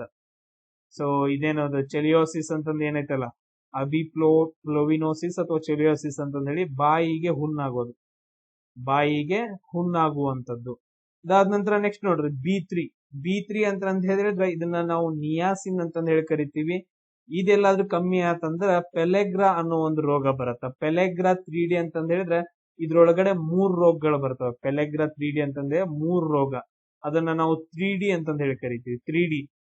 ಸೊ ಇದೇನದು ಚೆಲಿಯೋಸಿಸ್ ಅಂತಂದ್ ಏನೈತಲ್ಲ, ಅಬಿಪ್ಲೋವಿನೋಸಿಸ್ ಅಥವಾ ಚೆಲಿಯೋಸಿಸ್ ಅಂತಂದ್ ಹೇಳಿ ಬಾಯಿಗೆ ಹುಣ್ಣಾಗೋದು, ಬಾಯಿಗೆ ಹುಣ್ಣಾಗುವಂತದ್ದು. ಅದಾದ ನಂತರ ನೆಕ್ಸ್ಟ್ ನೋಡ್ರಿ B3 ಅಂತ ಹೇಳಿದ್ರೆ ಇದನ್ನ ನಾವು ನಿಯಾಸಿನ್ ಅಂತಂದ್ ಹೇಳಿ ಕರಿತೀವಿ. ಇದೆಲ್ಲಾದ್ರೂ ಕಮ್ಮಿ ಆತಂದ್ರ ಪೆಲೆಗ್ರಾ ಅನ್ನೋ ಒಂದು ರೋಗ ಬರುತ್ತೆ. ಪೆಲೆಗ್ರಾ 3D ಅಂತಂದ್ ಹೇಳಿದ್ರೆ ಇದ್ರೊಳಗಡೆ 3 ರೋಗಗಳು ಬರ್ತವೆ. ಪೆಲೆಗ್ರಾ 3D ಅಂತಂದ್ರೆ 3 ರೋಗ, ಅದನ್ನ ನಾವು 3D ಅಂತಂದ್ ಹೇಳಿ ಕರಿತೀವಿ.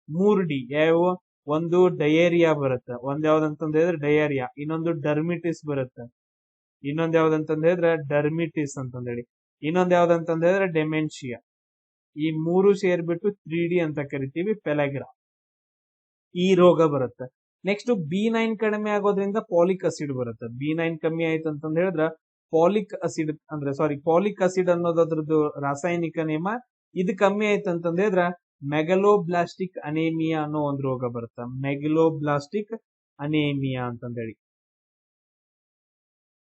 3D ಯಾವ? ಒಂದು ಡಯೇರಿಯಾ ಬರುತ್ತೆ, ಒಂದ್ ಯಾವ್ದಂತಂದ್ ಹೇಳಿದ್ರೆ ಡಯೇರಿಯಾ, ಇನ್ನೊಂದು ಡರ್ಮಿಟಿಸ್ ಬರುತ್ತೆ, ಇನ್ನೊಂದ್ ಯಾವ್ದಂತಂದ್ ಹೇಳಿದ್ರೆ ಡರ್ಮಿಟಿಸ್ ಅಂತಂದ್ ಹೇಳಿ, ಇನ್ನೊಂದ್ ಯಾವ್ದಂತಂದ್ ಹೇಳಿದ್ರೆ ಡೆಮೆನ್ಷಿಯಾ. ಈ 3 ಸೇರ್ಬಿಟ್ಟು 3D ಅಂತ ಕರಿತೀವಿ, ಪೆಲೆಗ್ರಾ. ಈ ರೋಗ ಬರುತ್ತೆ. ನೆಕ್ಸ್ಟ್ B9 ಕಡಿಮೆ ಆಗೋದ್ರಿಂದ ಪಾಲಿಕ್ ಅಸಿಡ್ ಬರುತ್ತೆ. B9 ಕಮ್ಮಿ ಆಯ್ತು ಅಂತಂದ್ ಹೇಳಿದ್ರೆ ಪಾಲಿಕ್ ಅಸಿಡ್ ಅನ್ನೋದು ಅದ್ರದ್ದು ರಾಸಾಯನಿಕ ನೇಮ. ಇದು ಕಮ್ಮಿ ಆಯ್ತು ಅಂತಂದ್ ಹೇಳಿದ್ರೆ ಮೆಗಲೋಬ್ಲಾಸ್ಟಿಕ್ ಅನೇಮಿಯಾ ಅನ್ನೋ ಒಂದು ರೋಗ ಬರುತ್ತೆ, ಮೆಗಲೋಬ್ಲಾಸ್ಟಿಕ್ ಅನೇಮಿಯಾ ಅಂತಂದೇಳಿ.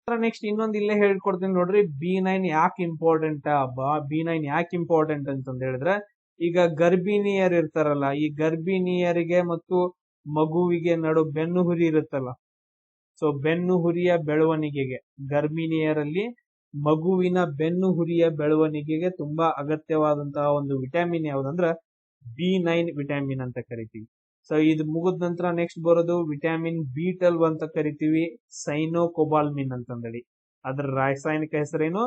ನೆಕ್ಸ್ಟ್ ಇನ್ನೊಂದು ಇಲ್ಲೇ ಹೇಳ್ಕೊಡ್ತೀನಿ ನೋಡ್ರಿ, B9 ಯಾಕೆ ಇಂಪಾರ್ಟೆಂಟ್ B9 ಯಾಕೆ ಇಂಪಾರ್ಟೆಂಟ್ ಅಂತಂದ್ ಹೇಳಿದ್ರೆ, ಈಗ ಗರ್ಭಿಣಿಯರು ಇರ್ತಾರಲ್ಲ, ಈ ಗರ್ಭಿಣಿಯರಿಗೆ ಮತ್ತು ಮಗುವಿಗೆ ನಡು ಬೆನ್ನು ಹುರಿ ಇರುತ್ತಲ್ಲ, ಸೊ ಬೆನ್ನು ಹುರಿಯ ಬೆಳವಣಿಗೆಗೆ, ಗರ್ಭಿಣಿಯರಲ್ಲಿ ಮಗುವಿನ ಬೆನ್ನು ಹುರಿಯ ಬೆಳವಣಿಗೆಗೆ ತುಂಬಾ ಅಗತ್ಯವಾದಂತಹ ಒಂದು ವಿಟಮಿನ್ ಯಾವ್ದಂದ್ರ B9 ವಿಟಮಿನ್ ಅಂತ ಕರಿತೀವಿ. ಸೊ ಇದು ಮುಗಿದ ನಂತರ ನೆಕ್ಸ್ಟ್ ಬರೋದು ವಿಟಮಿನ್ B12 ಅಂತ ಕರಿತೀವಿ, ಸೈನೋಕೊಬಾಲ್ಮಿನ್ ಅಂತಂದೇಳಿ. ಅದ್ರ ರಾಸಾಯನಿಕ ಹೆಸರೇನು?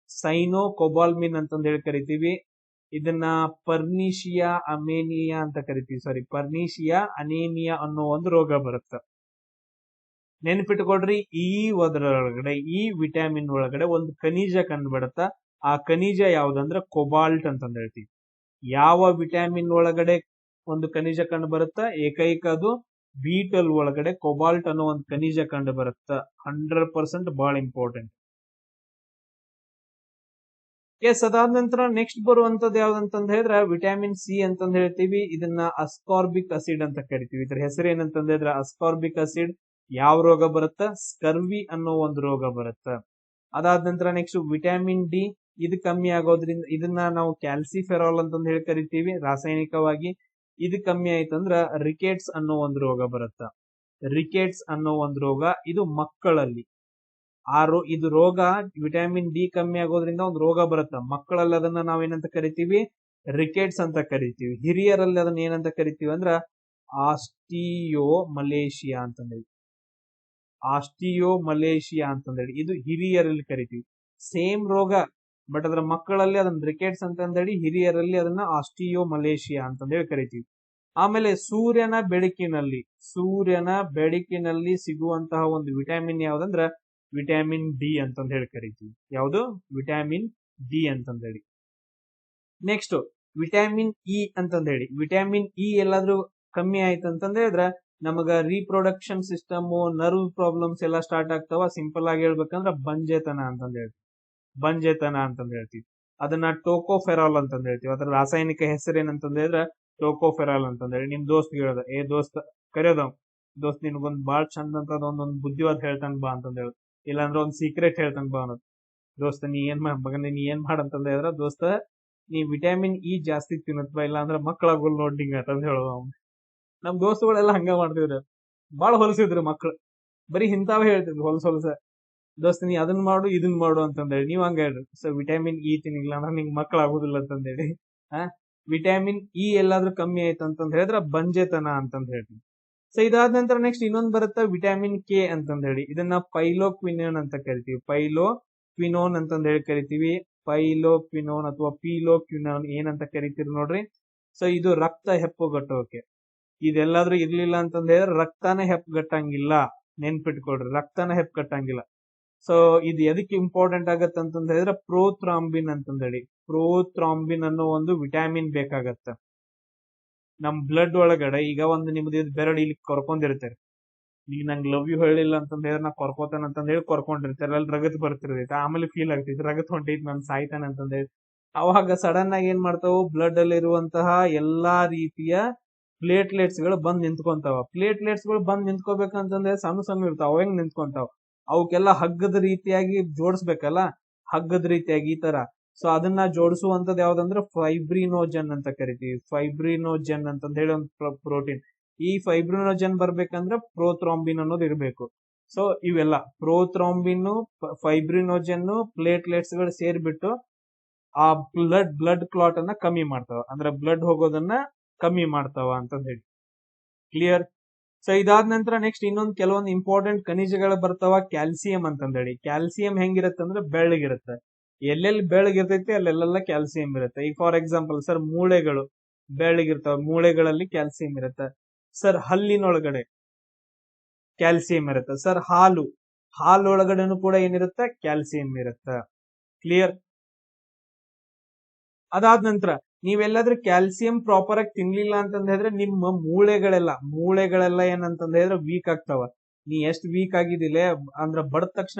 ಸೈನೋಕೊಬಾಲ್ಮಿನ್ ಅಂತಂದ್ ಹೇಳಿ ಕರಿತೀವಿ. ಇದನ್ನ ಪರ್ನಿಶಿಯಾ ಅಮೇನಿಯಾ ಅಂತ ಕರಿತೀವಿ, ಪರ್ನಿಶಿಯಾ ಅನೇಮಿಯಾ ಅನ್ನೋ ಒಂದು ರೋಗ ಬರುತ್ತೆ. ನೆನ್ಪಿಟ್ಕೊಡ್ರಿ, ಈ ವಿಟಮಿನ್ ಒಳಗಡೆ ಒಂದು ಖನಿಜ ಕಂಡುಬಿಡುತ್ತ. ಆ ಖನಿಜ ಯಾವ್ದಂದ್ರ ಕೊಬಾಲ್ಟ್ ಅಂತಂದ್ ಹೇಳ್ತೀವಿ. ಯಾವ ವಿಟಮಿನ್ ಒಳಗಡೆ ಒಂದು ಖನಿಜ ಕಂಡು ಬರುತ್ತಾ? ಏಕೈಕ ಅದು B12 ಒಳಗಡೆ ಕೊಬಾಲ್ಟ್ ಅನ್ನೋ ಒಂದು ಖನಿಜ ಕಂಡು ಬರುತ್ತ. 100% ಬಹಳ ಇಂಪಾರ್ಟೆಂಟ್. ಅದಾದ ನಂತರ ನೆಕ್ಸ್ಟ್ ಬರುವಂತದ್ದು ಯಾವ್ದಂತಂದ್ ಹೇಳಿದ್ರೆ ವಿಟಮಿನ್ C ಅಂತಂದ್ ಹೇಳ್ತೀವಿ. ಇದನ್ನ ಅಸ್ಕಾರ್ಬಿಕ್ ಅಸಿಡ್ ಅಂತ ಕರಿತೀವಿ. ಇದ್ರ ಹೆಸರು ಏನಂತಂದ್ ಹೇಳಿದ್ರೆ ಅಸ್ಕಾರ್ಬಿಕ್ ಅಸಿಡ್. ಯಾವ ರೋಗ ಬರುತ್ತ? ಸ್ಕರ್ವಿ ಅನ್ನೋ ಒಂದು ರೋಗ ಬರುತ್ತ. ಅದಾದ ನಂತರ ನೆಕ್ಸ್ಟ್ ವಿಟಮಿನ್ D. ಇದು ಕಮ್ಮಿ ಆಗೋದ್ರಿಂದ ಇದನ್ನ ನಾವು ಕ್ಯಾಲ್ಸಿಫೆರಾಲ್ ಅಂತಂದ್ ಹೇಳಿ ಕರಿತೀವಿ ರಾಸಾಯನಿಕವಾಗಿ. ಇದು ಕಮ್ಮಿ ಆಯ್ತಂದ್ರ ರಿಕೆಟ್ಸ್ ಅನ್ನೋ ಒಂದು ರೋಗ ಬರುತ್ತ. ರಿಕೆಟ್ಸ್ ಅನ್ನೋ ಒಂದು ರೋಗ ಇದು ಮಕ್ಕಳಲ್ಲಿ. ಇದು ರೋಗ ವಿಟಮಿನ್ ಡಿ ಕಮ್ಮಿ ಆಗೋದ್ರಿಂದ ಒಂದು ರೋಗ ಬರುತ್ತೆ. ಮಕ್ಕಳಲ್ಲಿ ಅದನ್ನ ನಾವೇನಂತ ಕರಿತೀವಿ, ರಿಕೆಟ್ಸ್ ಅಂತ ಕರಿತೀವಿ. ಹಿರಿಯರಲ್ಲಿ ಅದನ್ನ ಏನಂತ ಕರಿತೀವಿ ಅಂದ್ರ ಆಸ್ಟಿಯೋ ಮಲೇಷಿಯಾ ಅಂತಂದೇಳಿ. ಆಸ್ಟಿಯೋ ಮಲೇಷಿಯಾ ಅಂತಂದೇಳಿ ಇದು ಹಿರಿಯರಲ್ಲಿ ಕರಿತೀವಿ. ಸೇಮ್ ರೋಗ, ಬಟ್ ಅದರ ಮಕ್ಕಳಲ್ಲಿ ಅದನ್ನ ರಿಕೆಟ್ಸ್ ಅಂತಂದೇಳಿ, ಹಿರಿಯರಲ್ಲಿ ಅದನ್ನ ಆಸ್ಟಿಯೋ ಮಲೇಷಿಯಾ ಅಂತಂದೇಳಿ ಕರಿತೀವಿ. ಆಮೇಲೆ ಸೂರ್ಯನ ಬೆಳಕಿನಲ್ಲಿ ಸಿಗುವಂತಹ ಒಂದು ವಿಟಮಿನ್ ಯಾವ್ದಂದ್ರ ವಿಟಮಿನ್ ಡಿ ಅಂತಂದ ಹೇಳಿ ಕರಿತೀವಿ. ಯಾವುದು? ವಿಟಮಿನ್ ಡಿ ಅಂತಂದೇಳಿ. ನೆಕ್ಸ್ಟ್ ವಿಟಮಿನ್ ಇ ಅಂತಂದ ಹೇಳಿ. ವಿಟಮಿನ್ ಇ ಎಲ್ಲಾದ್ರೂ ಕಮ್ಮಿ ಆಯ್ತು ಅಂತಂದ ಹೇಳಿದ್ರ ನಮಗ ರೀಪ್ರೊಡಕ್ಷನ್ ಸಿಸ್ಟಮ್, ನರ್ವ್ ಪ್ರಾಬ್ಲಮ್ಸ್ ಎಲ್ಲ ಸ್ಟಾರ್ಟ್ ಆಗ್ತಾವ. ಸಿಂಪಲ್ ಆಗಿ ಹೇಳ್ಬೇಕಂದ್ರ ಬಂಜೆತನ ಅಂತಂದ ಹೇಳ್ತೀವಿ. ಅದನ್ನ ಟೋಕೋಫೆರಾಲ್ ಅಂತಂದ ಹೇಳ್ತೀವಿ. ಅದರ ರಾಸಾಯನಿಕ ಹೆಸರು ಏನಂತಂದ ಹೇಳಿದ್ರ ಟೋಕೋಫೆರಾಲ್ ಅಂತಂದೇಳಿ. ನಿಮ್ ದೋಸ್ತ್ ಹೇಳ್ದ, ದೋಸ್ತ್ ಕರೆಯೋದ, ದೋಸ್ತ್ ನಿನ್ಗೊಂದ್ ಬಾಳ್ ಚಂದ ಅಂತ ಒಂದೊಂದ್ ಬುದ್ಧಿವಾದ ಹೇಳ್ತಾನ ಬಾ ಅಂತಂದ ಹೇಳ, ಇಲ್ಲಾಂದ್ರ ಒಂದ್ ಸೀಕ್ರೆಟ್ ಹೇಳ್ತಾನ ಬಾ ಅನ್ನೋದು. ದೋಸ್ತ ನೀ ಏನ್ ಮಾಡಂತಂದ ಹೇಳಿದ್ರ, ದೋಸ್ತ ನೀ ವಿಟಮಿನ್ ಇ ಜಾಸ್ತಿ ತಿನ್ನತ್ಬಾ, ಇಲ್ಲ ಅಂದ್ರ ಮಕ್ಕಳಾಗೋಲ್ ನೋಡಿಂಗ ಅಂತಂದ ಹೇಳೋದು. ನಮ್ ದೋಸ್ತುಗಳೆಲ್ಲ ಹಂಗ ಮಾಡ್ತಿದ್ರು, ಬಾಳ ಹೊಲಸಿದ್ರು ಮಕ್ಳು, ಬರೀ ಇಂತಾವೇ ಹೇಳ್ತಿದ್ರು ಹೊಲಸ. ದೋಸ್ತ ನೀ ಅದನ್ ಮಾಡು ಇದನ್ ಮಾಡು ಅಂತಂದೇಳಿ. ನೀವ್ ಹಂಗ ಹೇಳ್ರಿ, ಸೊ ವಿಟಮಿನ್ ಇ ತಿನ್ನಿಲ್ಲ ಅಂದ್ರೆ ನಿಂಗ್ ಮಕ್ಳ ಆಗುದಿಲ್ಲ ಅಂತಂದೇಳಿ. ವಿಟಮಿನ್ ಇ ಎಲ್ಲಾದ್ರೂ ಕಮ್ಮಿ ಆಯ್ತು ಅಂತಂದ್ ಹೇಳಿದ್ರ ಬಂಜೆತನ ಅಂತಂದ್ ಹೇಳ್ತೀವಿ. ಸೊ ಇದಾದ ನಂತರ ನೆಕ್ಸ್ಟ್ ಇನ್ನೊಂದ್ ಬರುತ್ತೆ ವಿಟಮಿನ್ ಕೆ ಅಂತಂದ್ ಹೇಳಿ. ಇದನ್ನ ಪೈಲೋಕ್ವಿನೋನ್ ಅಂತ ಕರಿತೀವಿ. ಪೈಲೋಕ್ವಿನೋನ್ ಅಂತಂದ್ ಹೇಳಿ ಕರಿತೀವಿ. ಪೈಲೋಕ್ವಿನೋನ್ ಅಥವಾ ಪೀಲೋಕ್ವಿನೋನ್ ಏನಂತ ಕರಿತೀರಿ ನೋಡ್ರಿ. ಸೊ ಇದು ರಕ್ತ ಹೆಪ್ಪುಗಟ್ಟೋಕೆ. ಇದೆಲ್ಲಾದ್ರೂ ಇರ್ಲಿಲ್ಲ ಅಂತಂದ್ ಹೇಳಿದ್ರೆ ರಕ್ತಾನೇ ಹೆಪ್ಪುಗಟ್ಟಂಗಿಲ್ಲ. ನೆನ್ಪಿಟ್ಕೊಳ್ರಿ, ರಕ್ತನ ಹೆಪ್ಪುಗಟ್ಟಂಗಿಲ್ಲ. ಸೊ ಇದು ಎದಕ್ಕೆ ಇಂಪಾರ್ಟೆಂಟ್ ಆಗತ್ತೆ ಅಂತಂದ ಹೇಳಿದ್ರೆ ಪ್ರೋಥ್ರಾಂಬಿನ್ ಅಂತಂದೇಳಿ. ಪ್ರೋಥ್ರಾಂಬಿನ್ ಅನ್ನೋ ಒಂದು ವಿಟಮಿನ್ ಬೇಕಾಗತ್ತ ನಮ್ ಬ್ಲಡ್ ಒಳಗಡೆ. ಈಗ ಒಂದು ನಿಮ್ದು ಬೆರಳು ಇಲ್ಲಿ ಕೊರ್ಕೊಂಡಿರ್ತಾರೆ, ಈಗ ನಂಗೆ ಲವ್ ಯು ಹೇಳಿಲ್ಲ ಅಂತಂದ ಹೇಳಿದ್ರೆ ನಾ ಕೊರ್ಕೋತಾನ ಅಂತಂದ ಹೇಳಿ ಕೊರ್ಕೊಂಡಿರ್ತಾರೆ, ಅಲ್ಲಿ ರಗತ್ ಬರ್ತಿರ್ತೈತೆ. ಆಮೇಲೆ ಫೀಲ್ ಆಗ್ತೈತಿ ರಗತ್ ಹೊಂಟೈತಿ, ನನ್ ಸಾಯ್ತಾನೆ ಅಂತಂದ ಹೇಳಿ. ಅವಾಗ ಸಡನ್ ಆಗಿ ಏನ್ ಮಾಡ್ತಾವು, ಬ್ಲಡ್ ಅಲ್ಲಿ ಇರುವಂತಹ ಎಲ್ಲಾ ರೀತಿಯ ಪ್ಲೇಟ್ಲೆಟ್ಸ್ ಗಳು ಬಂದ್ ನಿಂತ್ಕೊಂತಾವ. ಪ್ಲೇಟ್ಲೆಟ್ಸ್ ಗಳು ಬಂದ್ ನಿಂತ್ಕೋಬೇಕಂತಂದ್ರೆ ಸಣ್ಣ ಸಣ್ಣ ಇರ್ತಾವ, ಅವ ಹೆಂಗ್ ನಿಂತ್ಕೊಂತಾವ? ಅವಕ್ಕೆಲ್ಲ ಹಗ್ಗದ ರೀತಿಯಾಗಿ ಜೋಡಿಸ್ಬೇಕಲ್ಲ, ಹಗ್ಗದ ರೀತಿಯಾಗಿ ಈ ತರ. ಸೊ ಅದನ್ನ ಜೋಡಿಸುವಂತದ್ದು ಯಾವ್ದಂದ್ರೆ ಫೈಬ್ರಿನೋಜನ್ ಅಂತ ಕರಿತೀವಿ. ಫೈಬ್ರಿನೋಜನ್ ಅಂತಂದ ಹೇಳಿ ಒಂದು ಪ್ರೋಟೀನ್. ಈ ಫೈಬ್ರಿನೋಜನ್ ಬರ್ಬೇಕಂದ್ರೆ ಪ್ರೋಥ್ರಾಂಬಿನ್ ಅನ್ನೋದು ಇರಬೇಕು. ಸೊ ಇವೆಲ್ಲ ಪ್ರೋಥ್ರಾಂಬಿನ್, ಫೈಬ್ರಿನೋಜನ್, ಪ್ಲೇಟ್ಲೆಟ್ಸ್ ಗಳು ಸೇರ್ಬಿಟ್ಟು ಆ ಬ್ಲಡ್ ಕ್ಲಾಟ್ ಅನ್ನ ಕಮ್ಮಿ ಮಾಡ್ತಾವ, ಅಂದ್ರೆ ಬ್ಲಡ್ ಹೋಗೋದನ್ನ ಕಮ್ಮಿ ಮಾಡ್ತಾವ ಅಂತಂದ ಹೇಳಿ. ಕ್ಲಿಯರ್? ಸೊ ಇದಾದ ನಂತರ ನೆಕ್ಸ್ಟ್ ಇನ್ನೊಂದು ಕೆಲವೊಂದು ಇಂಪಾರ್ಟೆಂಟ್ ಖನಿಜಗಳು ಬರ್ತಾವ, ಕ್ಯಾಲ್ಸಿಯಂ ಅಂತಂದೇಳಿ. ಕ್ಯಾಲ್ಸಿಯಂ ಹೆಂಗಿರುತ್ತೆ ಅಂದ್ರೆ ಬೆಳ್ಳಗಿರುತ್ತೆ. ಎಲ್ಲೆಲ್ಲಿ ಬೆಳ್ಳಗಿರ್ತೈತಿ ಅಲ್ಲೆಲ್ಲ ಕ್ಯಾಲ್ಸಿಯಂ ಇರುತ್ತೆ. ಈಗ ಫಾರ್ ಎಕ್ಸಾಂಪಲ್ ಸರ್, ಮೂಳೆಗಳು ಬೆಳ್ಳಗಿರ್ತಾವ, ಮೂಳೆಗಳಲ್ಲಿ ಕ್ಯಾಲ್ಸಿಯಂ ಇರುತ್ತೆ. ಸರ್ ಹಲ್ಲಿನೊಳಗಡೆ ಕ್ಯಾಲ್ಸಿಯಂ ಇರುತ್ತೆ. ಸರ್ ಹಾಲೊಳಗಡೆನು ಕೂಡ ಏನಿರುತ್ತೆ, ಕ್ಯಾಲ್ಸಿಯಂ ಇರುತ್ತೆ. ಕ್ಲಿಯರ್? ಅದಾದ ನಂತರ ನೀವೆಲ್ಲಾದ್ರೂ ಕ್ಯಾಲ್ಸಿಯಂ ಪ್ರಾಪರ್ ಆಗಿ ತಿನ್ಲಿಲ್ಲ ಅಂತಂದ ಹೇಳಿದ್ರೆ ನಿಮ್ಮ ಮೂಳೆಗಳೆಲ್ಲ ಏನಂತಂದ ಹೇಳಿದ್ರೆ ವೀಕ್ ಆಗ್ತಾವ. ನೀ ಎಷ್ಟ್ ವೀಕ್ ಆಗಿದಿಲ್ಲ ಅಂದ್ರ ಬಡದ ತಕ್ಷಣ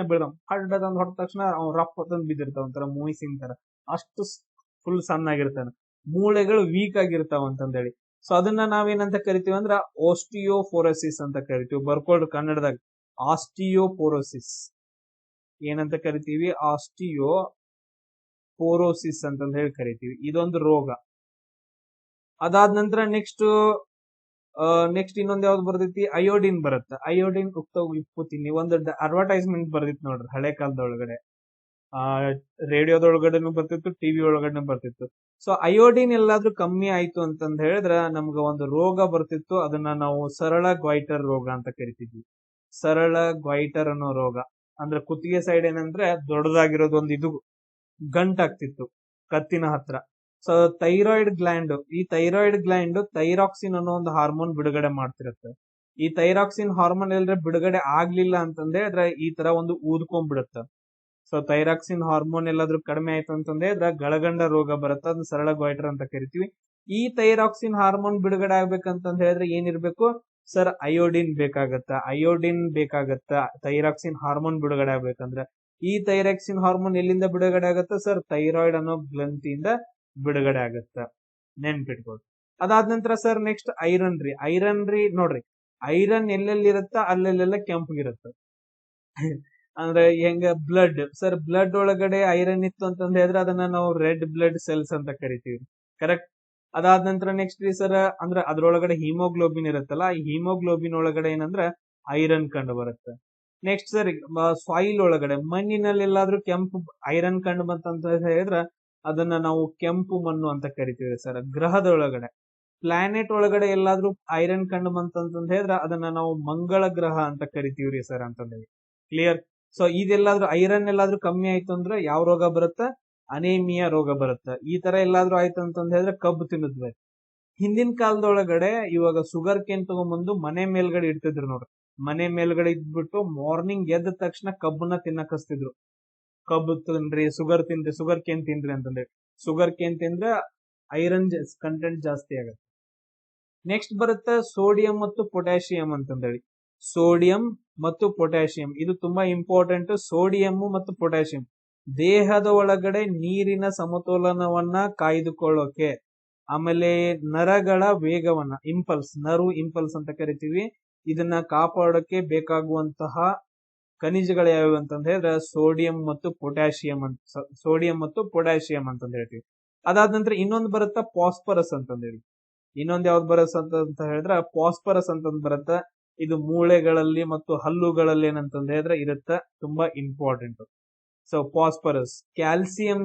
ಹಡ್ಡದಂದ್ ಹೊಡೆದ ತಕ್ಷಣ ಅವ್ ರಪ್ಪ ತಂದ್ ಬಿದ್ದಿರ್ತಾವ, ಒಂಥರ ಮೂಯಿಸಿನ ತರ, ಅಷ್ಟು ಫುಲ್ ಸಣ್ಣಾಗಿರ್ತಾನ. ಮೂಳೆಗಳು ವೀಕ್ ಆಗಿರ್ತಾವ ಅಂತಂದೇಳಿ. ಸೊ ಅದನ್ನ ನಾವೇನಂತ ಕರಿತೀವಿ ಅಂದ್ರ ಆಸ್ಟಿಯೋಪೊರೋಸಿಸ್ ಅಂತ ಕರಿತೀವಿ. ಬರ್ಕೊಳ್ರಿ ಕನ್ನಡದಾಗ, ಆಸ್ಟಿಯೋಪೊರೋಸಿಸ್ ಏನಂತ ಕರಿತೀವಿ, ಆಸ್ಟಿಯೋಪೊರೋಸಿಸ್ ಅಂತಂದ ಹೇಳಿ ಕರಿತೀವಿ. ಇದೊಂದು ರೋಗ. ಅದಾದ ನಂತರ ನೆಕ್ಸ್ಟ್ ಇನ್ನೊಂದ್ ಯಾವ್ದು ಬರ್ತೈತಿ, ಅಯೋಡಿನ್ ಬರುತ್ತೆ. ಅಯೋಡಿನ್ ಉಪ್ಪು ತಿನ್ನಿ. ಒಂದು ಅಡ್ವರ್ಟೈಸ್ಮೆಂಟ್ ಬರ್ದಿತ್ತು ನೋಡ್ರಿ ಹಳೆ ಕಾಲದೊಳಗಡೆ, ರೇಡಿಯೋದೊಳಗಡೆನು ಬರ್ತಿತ್ತು, ಟಿವಿ ಒಳಗಡೆ ಬರ್ತಿತ್ತು. ಸೊ ಅಯೋಡಿನ್ ಎಲ್ಲಾದ್ರೂ ಕಮ್ಮಿ ಆಯ್ತು ಅಂತಂದ ಹೇಳಿದ್ರ ನಮ್ಗ ಒಂದು ರೋಗ ಬರ್ತಿತ್ತು. ಅದನ್ನ ನಾವು ಸರಳ ಗ್ವೈಟರ್ ರೋಗ ಅಂತ ಕರಿತಿದ್ವಿ. ಸರಳ ಗ್ವೈಟರ್ ಅನ್ನೋ ರೋಗ ಅಂದ್ರೆ ಕುತ್ತಿಗೆ ಸೈಡ್ ಏನಂದ್ರೆ ದೊಡ್ಡದಾಗಿರೋದು ಒಂದು ಇದು ಗಂಟಾಗ್ತಿತ್ತು ಕತ್ತಿನ ಹತ್ರ. ಸೊ ಥೈರಾಯ್ಡ್ ಗ್ಲ್ಯಾಂಡ್, ಈ ಥೈರಾಯ್ಡ್ ಗ್ಲ್ಯಾಂಡ್ ಥೈರಾಕ್ಸಿನ್ ಅನ್ನೋ ಒಂದು ಹಾರ್ಮೋನ್ ಬಿಡುಗಡೆ ಮಾಡ್ತಿರುತ್ತೆ. ಈ ಥೈರಾಕ್ಸಿನ್ ಹಾರ್ಮೋನ್ ಎಲ್ಲರ ಬಿಡುಗಡೆ ಆಗ್ಲಿಲ್ಲ ಅಂತಂದ್ರೆ ಅದ್ರ ಈ ತರ ಒಂದು ಊದ್ಕೊಂಡ್ಬಿಡುತ್ತೆ. ಸೊ ಥೈರಾಕ್ಸಿನ್ ಹಾರ್ಮೋನ್ ಎಲ್ಲಾದ್ರೂ ಕಡಿಮೆ ಆಯ್ತು ಅಂತಂದ್ರೆ ಅದ್ರ ಗಳಗಂಡ ರೋಗ ಬರುತ್ತೆ. ಅದನ್ನ ಸರಳ ಗ್ವೈಟರ್ ಅಂತ ಕರಿತೀವಿ. ಈ ಥೈರಾಕ್ಸಿನ್ ಹಾರ್ಮೋನ್ ಬಿಡುಗಡೆ ಆಗ್ಬೇಕಂತಂದ ಹೇಳಿದ್ರೆ ಏನಿರ್ಬೇಕು ಸರ್, ಅಯೋಡಿನ್ ಬೇಕಾಗತ್ತ. ಥೈರಾಕ್ಸಿನ್ ಹಾರ್ಮೋನ್ ಬಿಡುಗಡೆ ಆಗ್ಬೇಕಂದ್ರೆ ಈ ಥೈರಾಕ್ಸಿನ್ ಹಾರ್ಮೋನ್ ಎಲ್ಲಿಂದ ಬಿಡುಗಡೆ ಆಗತ್ತ ಸರ್, ಥೈರಾಯ್ಡ್ ಅನ್ನೋ ಗ್ರಂಥಿಯಿಂದ ಬಿಡುಗಡೆ ಆಗತ್ತ. ನೆನ್ಪಿಟ್ಕೊಳ್ರಿ. ಅದಾದ ನಂತರ ಸರ್ ನೆಕ್ಸ್ಟ್ ಐರನ್ ರೀ ನೋಡ್ರಿ. ಐರನ್ ಎಲ್ಲೆಲ್ಲಿ ಇರುತ್ತ ಅಲ್ಲೆಲ್ಲೆಲ್ಲ ಕೆಂಪಗಿರುತ್ತೆ. ಅಂದ್ರೆ ಹೆಂಗ ಬ್ಲಡ್ ಒಳಗಡೆ ಐರನ್ ಇತ್ತು ಅಂತಂದ ಹೇಳಿದ್ರೆ ಅದನ್ನ ನಾವು ರೆಡ್ ಬ್ಲಡ್ ಸೆಲ್ಸ್ ಅಂತ ಕರಿತೀವಿ. ಕರೆಕ್ಟ್? ಅದಾದ ನಂತರ ನೆಕ್ಸ್ಟ್ ರೀ ಸರ್, ಅಂದ್ರೆ ಅದ್ರೊಳಗಡೆ ಹಿಮೋಗ್ಲೋಬಿನ್ ಇರುತ್ತಲ್ಲ, ಈ ಹಿಮೋಗ್ಲೋಬಿನ್ ಒಳಗಡೆ ಏನಂದ್ರೆ ಐರನ್ ಕಂಡು ಬರುತ್ತೆ. ನೆಕ್ಸ್ಟ್ ಸರ್ ಸಾಯಿಲ್ ಒಳಗಡೆ ಮಣ್ಣಿನಲ್ಲಿ ಎಲ್ಲಾದ್ರೂ ಕೆಂಪು ಐರನ್ ಕಂಡು ಬಂತಂತ ಹೇಳಿದ್ರ ಅದನ್ನ ನಾವು ಕೆಂಪು ಮಣ್ಣು ಅಂತ ಕರಿತೀವಿ ಸರ್. ಗ್ರಹದ ಒಳಗಡೆ ಪ್ಲಾನೆಟ್ ಒಳಗಡೆ ಎಲ್ಲಾದ್ರೂ ಐರನ್ ಕಂಡು ಬಂತಂತ ಹೇಳಿದ್ರ ಅದನ್ನ ನಾವು ಮಂಗಳ ಗ್ರಹ ಅಂತ ಕರಿತೀವ್ರಿ ಸರ್ ಅಂತಂದೇಳಿ. ಕ್ಲಿಯರ್. ಸೊ ಇದೆಲ್ಲಾದ್ರೂ ಐರನ್ ಎಲ್ಲಾದ್ರೂ ಕಮ್ಮಿ ಆಯ್ತು ಅಂದ್ರೆ ಯಾವ ರೋಗ ಬರುತ್ತ? ಅನೇಮಿಯಾ ರೋಗ ಬರುತ್ತ. ಈ ತರ ಎಲ್ಲಾದ್ರೂ ಆಯ್ತು ಅಂತಂದ ಹೇಳಿದ್ರೆ ಕಬ್ಬು ತಿನ್ನುತ್ತವೆ. ಹಿಂದಿನ ಕಾಲದೊಳಗಡೆ ಇವಾಗ ಶುಗರ್ ಕೇನ್ ತಗೊಂಡ್ಬಂದು ಮನೆ ಮೇಲ್ಗಡೆ ಇಡ್ತಿದ್ರು ನೋಡ್ರಿ. ಮನೆ ಮೇಲ್ಗಡೆ ಇದ್ಬಿಟ್ಟು ಮಾರ್ನಿಂಗ್ ಎದ್ದ ತಕ್ಷಣ ಕಬ್ಬನ್ನ ತಿನ್ನಕ್ ಹಚ್ತಿದ್ರು. ಕಬ್ಬು ತಿನ್ರಿ, ಶುಗರ್ ಕೇನ್ ತಿನ್ರಿ ಅಂತಂದ್ರೆ. ಶುಗರ್ ಕೇನ್ ತಿಂದ್ರೆ ಐರನ್ ಕಂಟೆಂಟ್ ಜಾಸ್ತಿ ಆಗುತ್ತೆ. ನೆಕ್ಸ್ಟ್ ಬರುತ್ತೆ ಸೋಡಿಯಂ ಮತ್ತು ಪೊಟ್ಯಾಷಿಯಂ ಅಂತಂದೇಳಿ. ಸೋಡಿಯಂ ಮತ್ತು ಪೊಟ್ಯಾಷಿಯಂ ಇದು ತುಂಬಾ ಇಂಪಾರ್ಟೆಂಟ್. ಸೋಡಿಯಂ ಮತ್ತು ಪೊಟ್ಯಾಷಿಯಂ ದೇಹದ ಒಳಗಡೆ ನೀರಿನ ಸಮತೋಲನವನ್ನ ಕಾಯ್ದುಕೊಳ್ಳೋಕೆ, ಆಮೇಲೆ ನರಗಳ ವೇಗವನ್ನ ನರ್ವ್ ಇಂಪಲ್ಸ್ ಅಂತ ಕರಿತೀವಿ, ಇದನ್ನ ಕಾಪಾಡೋಕೆ ಬೇಕಾಗುವಂತಹ ಖನಿಜಗಳು ಯಾವ್ಯಾವ ಅಂತಂದ ಹೇಳಿದ್ರೆ ಸೋಡಿಯಂ ಮತ್ತು ಪೊಟ್ಯಾಷಿಯಂ ಅಂತಂದ ಹೇಳ್ತೀವಿ. ಅದಾದ ನಂತರ ಇನ್ನೊಂದು ಬರುತ್ತಾ ಫಾಸ್ಫರಸ್ ಅಂತಂದೇಳಿ. ಇನ್ನೊಂದ್ ಯಾವ್ದು ಬರಸ್ ಅಂತ ಹೇಳಿದ್ರೆ ಫಾಸ್ಫರಸ್ ಅಂತಂದ್ ಬರುತ್ತ. ಇದು ಮೂಳೆಗಳಲ್ಲಿ ಮತ್ತು ಹಲ್ಲುಗಳಲ್ಲಿ ಏನಂತಂದ ಹೇಳಿದ್ರೆ ಇರುತ್ತ, ತುಂಬಾ ಇಂಪಾರ್ಟೆಂಟ್. ಸೊ ಫಾಸ್ಫರಸ್ ಕ್ಯಾಲ್ಸಿಯಂ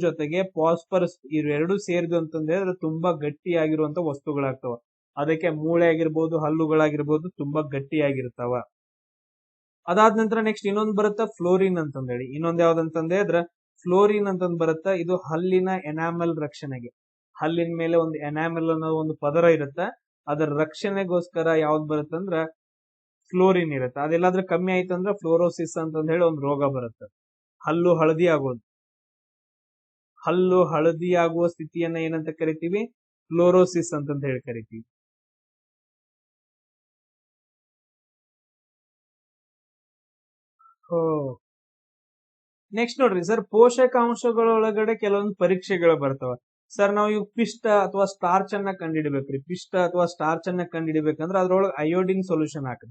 ಜೊತೆಗೆ ಫಾಸ್ಫರಸ್ ಇವೆರಡು ಸೇರಿದು ಅಂತಂದ ಹೇಳಿದ್ರೆ ತುಂಬಾ ಗಟ್ಟಿಯಾಗಿರುವಂತ ವಸ್ತುಗಳಾಗ್ತವ. ಅದಕ್ಕೆ ಮೂಳೆ ಆಗಿರ್ಬೋದು, ಹಲ್ಲುಗಳಾಗಿರ್ಬೋದು ತುಂಬಾ ಗಟ್ಟಿಯಾಗಿರ್ತಾವ. ಅದಾದ ನಂತರ ನೆಕ್ಸ್ಟ್ ಇನ್ನೊಂದು ಬರುತ್ತ ಫ್ಲೋರಿನ್ ಅಂತಂದೇಳಿ. ಇನ್ನೊಂದ್ ಯಾವ್ದಂತಂದ ಹೇಳಿದ್ರೆ ಫ್ಲೋರಿನ್ ಅಂತಂದ್ ಬರುತ್ತ. ಇದು ಹಲ್ಲಿನ ಎನಾಮೆಲ್ ರಕ್ಷಣೆಗೆ, ಹಲ್ಲಿನ ಮೇಲೆ ಒಂದು ಎನಾಮೆಲ್ ಅನ್ನೋ ಒಂದು ಪದರ ಇರುತ್ತೆ, ಅದರ ರಕ್ಷಣೆಗೋಸ್ಕರ ಯಾವ್ದು ಬರುತ್ತಂದ್ರ ಫ್ಲೋರಿನ್ ಇರುತ್ತೆ. ಅದೆಲ್ಲಾದ್ರೂ ಕಮ್ಮಿ ಆಯ್ತಂದ್ರ ಫ್ಲೋರೋಸಿಸ್ ಅಂತಂದ ಹೇಳಿ ಒಂದು ರೋಗ ಬರುತ್ತೆ. ಹಲ್ಲು ಹಳದಿ ಆಗುವ ಸ್ಥಿತಿಯನ್ನ ಏನಂತ ಕರಿತೀವಿ? ಫ್ಲೋರೋಸಿಸ್ ಅಂತಂತ ಹೇಳಿ ಕರಿತೀವಿ. ನೆಕ್ಸ್ಟ್ ನೋಡ್ರಿ ಸರ್, ಪೋಷಕಾಂಶಗಳೊಳಗಡೆ ಕೆಲವೊಂದು ಪರೀಕ್ಷೆಗಳು ಬರ್ತಾವ ಸರ್. ನಾವು ಇವ್ ಪಿಷ್ಟ ಅಥವಾ ಸ್ಟಾರ್ಚ್ ಅನ್ನ ಕಂಡಿಡ್ಬೇಕ್ರಿ. ಪಿಷ್ಟ ಅಥವಾ ಸ್ಟಾರ್ಚ್ ಅನ್ನ ಕಂಡಿಡ್ಬೇಕಂದ್ರೆ ಅದ್ರೊಳಗೆ ಅಯೋಡಿನ್ ಸೊಲ್ಯೂಷನ್ ಹಾಕ್ರಿ.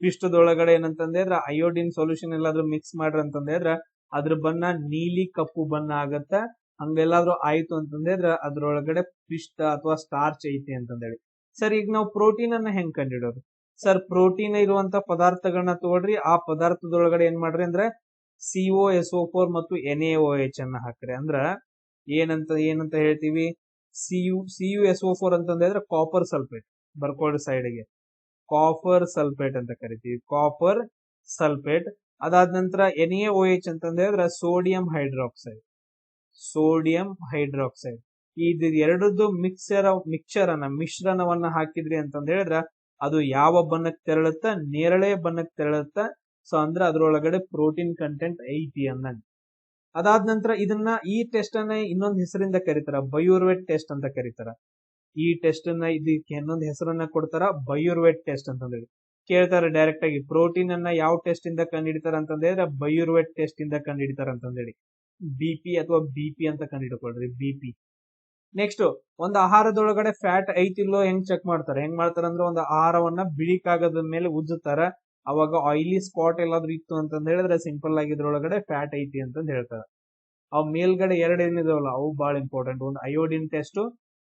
ಪಿಷ್ಟದೊಳಗಡೆ ಏನಂತಂದ್ರೆ ಅಯೋಡಿನ್ ಸೊಲ್ಯೂಷನ್ ಎಲ್ಲಾದ್ರೂ ಮಿಕ್ಸ್ ಮಾಡ್ರಿ ಅಂತಂದ್ರೆ ಅದ್ರ ಬಣ್ಣ ನೀಲಿ ಕಪ್ಪು ಬಣ್ಣ ಆಗತ್ತ. ಹಂಗೆಲ್ಲಾದ್ರೂ ಆಯ್ತು ಅಂತಂದ್ರೆ ಅದ್ರೊಳಗಡೆ ಪಿಷ್ಟ ಅಥವಾ ಸ್ಟಾರ್ಚ್ ಐತಿ ಅಂತಂದೇಳಿ. ಸರ್ ಈಗ ನಾವು ಪ್ರೋಟೀನ್ ಅನ್ನ ಹೆಂಗ್ ಕಂಡಿಡೋದು? ಸರ್ ಪ್ರೋಟೀನ್ ಇರುವಂತ ಪದಾರ್ಥಗಳನ್ನ ತಗೊಳ್ರಿ. ಆ ಪದಾರ್ಥದೊಳಗಡೆ ಏನ್ ಮಾಡ್ರಿ ಅಂದ್ರೆ COSO4 ಮತ್ತು NaOH ಅನ್ನ ಹಾಕ್ರಿ. ಅಂದ್ರ ಏನಂತ ಹೇಳ್ತೀವಿ? CuSO4 ಅಂತಂದ್ರೆ ಕಾಪರ್ ಸಲ್ಫೇಟ್. ಬರ್ಕೊಳ್ಳಿ ಸೈಡ್ಗೆ, ಕಾಪರ್ ಸಲ್ಫೇಟ್ ಅಂತ ಕರಿತೀವಿ, ಕಾಪರ್ ಸಲ್ಫೇಟ್. ಅದಾದ ನಂತರ NaOH ಅಂತಂದ್ರೆ ಸೋಡಿಯಂ ಹೈಡ್ರಾಕ್ಸೈಡ್. ಇದು ಎರಡದ್ದು ಮಿಶ್ರಣವನ್ನ ಹಾಕಿದ್ರಿ ಅಂತಂದ ಹೇಳಿದ್ರ ಅದು ಯಾವ ಬಣ್ಣಕ್ಕೆ ತೆರಳುತ್ತ? ನೇರಳೆ ಬಣ್ಣಕ್ಕೆ ತೆರಳುತ್ತ. ಸೊ ಅಂದ್ರೆ ಅದ್ರೊಳಗಡೆ ಪ್ರೋಟೀನ್ ಕಂಟೆಂಟ್ ಐತಿ ಅನ್ನಂಗ. ಅದಾದ ನಂತರ ಈ ಟೆಸ್ಟ್ ಅನ್ನ ಇನ್ನೊಂದು ಹೆಸರಿಂದ ಕರೀತಾರ, ಬಯೋರ್ವೆಟ್ ಟೆಸ್ಟ್ ಅಂತ ಕರೀತಾರ. ಈ ಟೆಸ್ಟ್ ಅನ್ನ ಇದಕ್ಕೆ ಇನ್ನೊಂದು ಹೆಸರನ್ನ ಕೊಡ್ತಾರ, ಬಯೋರ್ವೆಟ್ ಟೆಸ್ಟ್ ಅಂತಂದೇಳಿ. ಕೇಳ್ತಾರೆ ಡೈರೆಕ್ಟ್ ಆಗಿ, ಪ್ರೋಟೀನ್ ಅನ್ನ ಯಾವ ಟೆಸ್ಟ್ ಇಂದ ಕಂಡಿಡ್ತಾರ ಅಂತಂದ್ರೆ ಬಯೋರ್ವೆಟ್ ಟೆಸ್ಟ್ ಇಂದ ಕಂಡಿಡ್ತಾರ ಅಂತಂದೇಳಿ. BP ಅಥವಾ BP ಅಂತ ಕಂಡಿಡ್ಕೊಳ್ರಿ, BP. ನೆಕ್ಸ್ಟ್ ಒಂದು ಆಹಾರದೊಳಗಡೆ ಫ್ಯಾಟ್ ಐತಿಲ್ಲೋ ಹೆಂಗ್ ಚೆಕ್ ಮಾಡ್ತಾರೆ? ಅಂದ್ರೆ ಒಂದು ಆಹಾರವನ್ನ ಬಿಳಿ ಕಾಗದ ಮೇಲೆ ಉಜ್ಜುತ್ತಾರ. ಅವಾಗ ಆಯಿಲಿ ಸ್ಪಾಟ್ ಎಲ್ಲಾದ್ರೂ ಇತ್ತು ಅಂತಂದ ಹೇಳಿದ್ರೆ ಸಿಂಪಲ್ ಆಗಿ ಇದ್ರೊಳಗಡೆ ಫ್ಯಾಟ್ ಐತಿ ಅಂತಂದ್ ಹೇಳ್ತಾರ. ಅವ್ ಮೇಲ್ಗಡೆ ಎರಡು ಏನಿದಾವಲ್ಲ ಅವು ಬಹಳ ಇಂಪಾರ್ಟೆಂಟ್. ಒಂದು ಅಯೋಡಿನ್ ಟೆಸ್ಟ್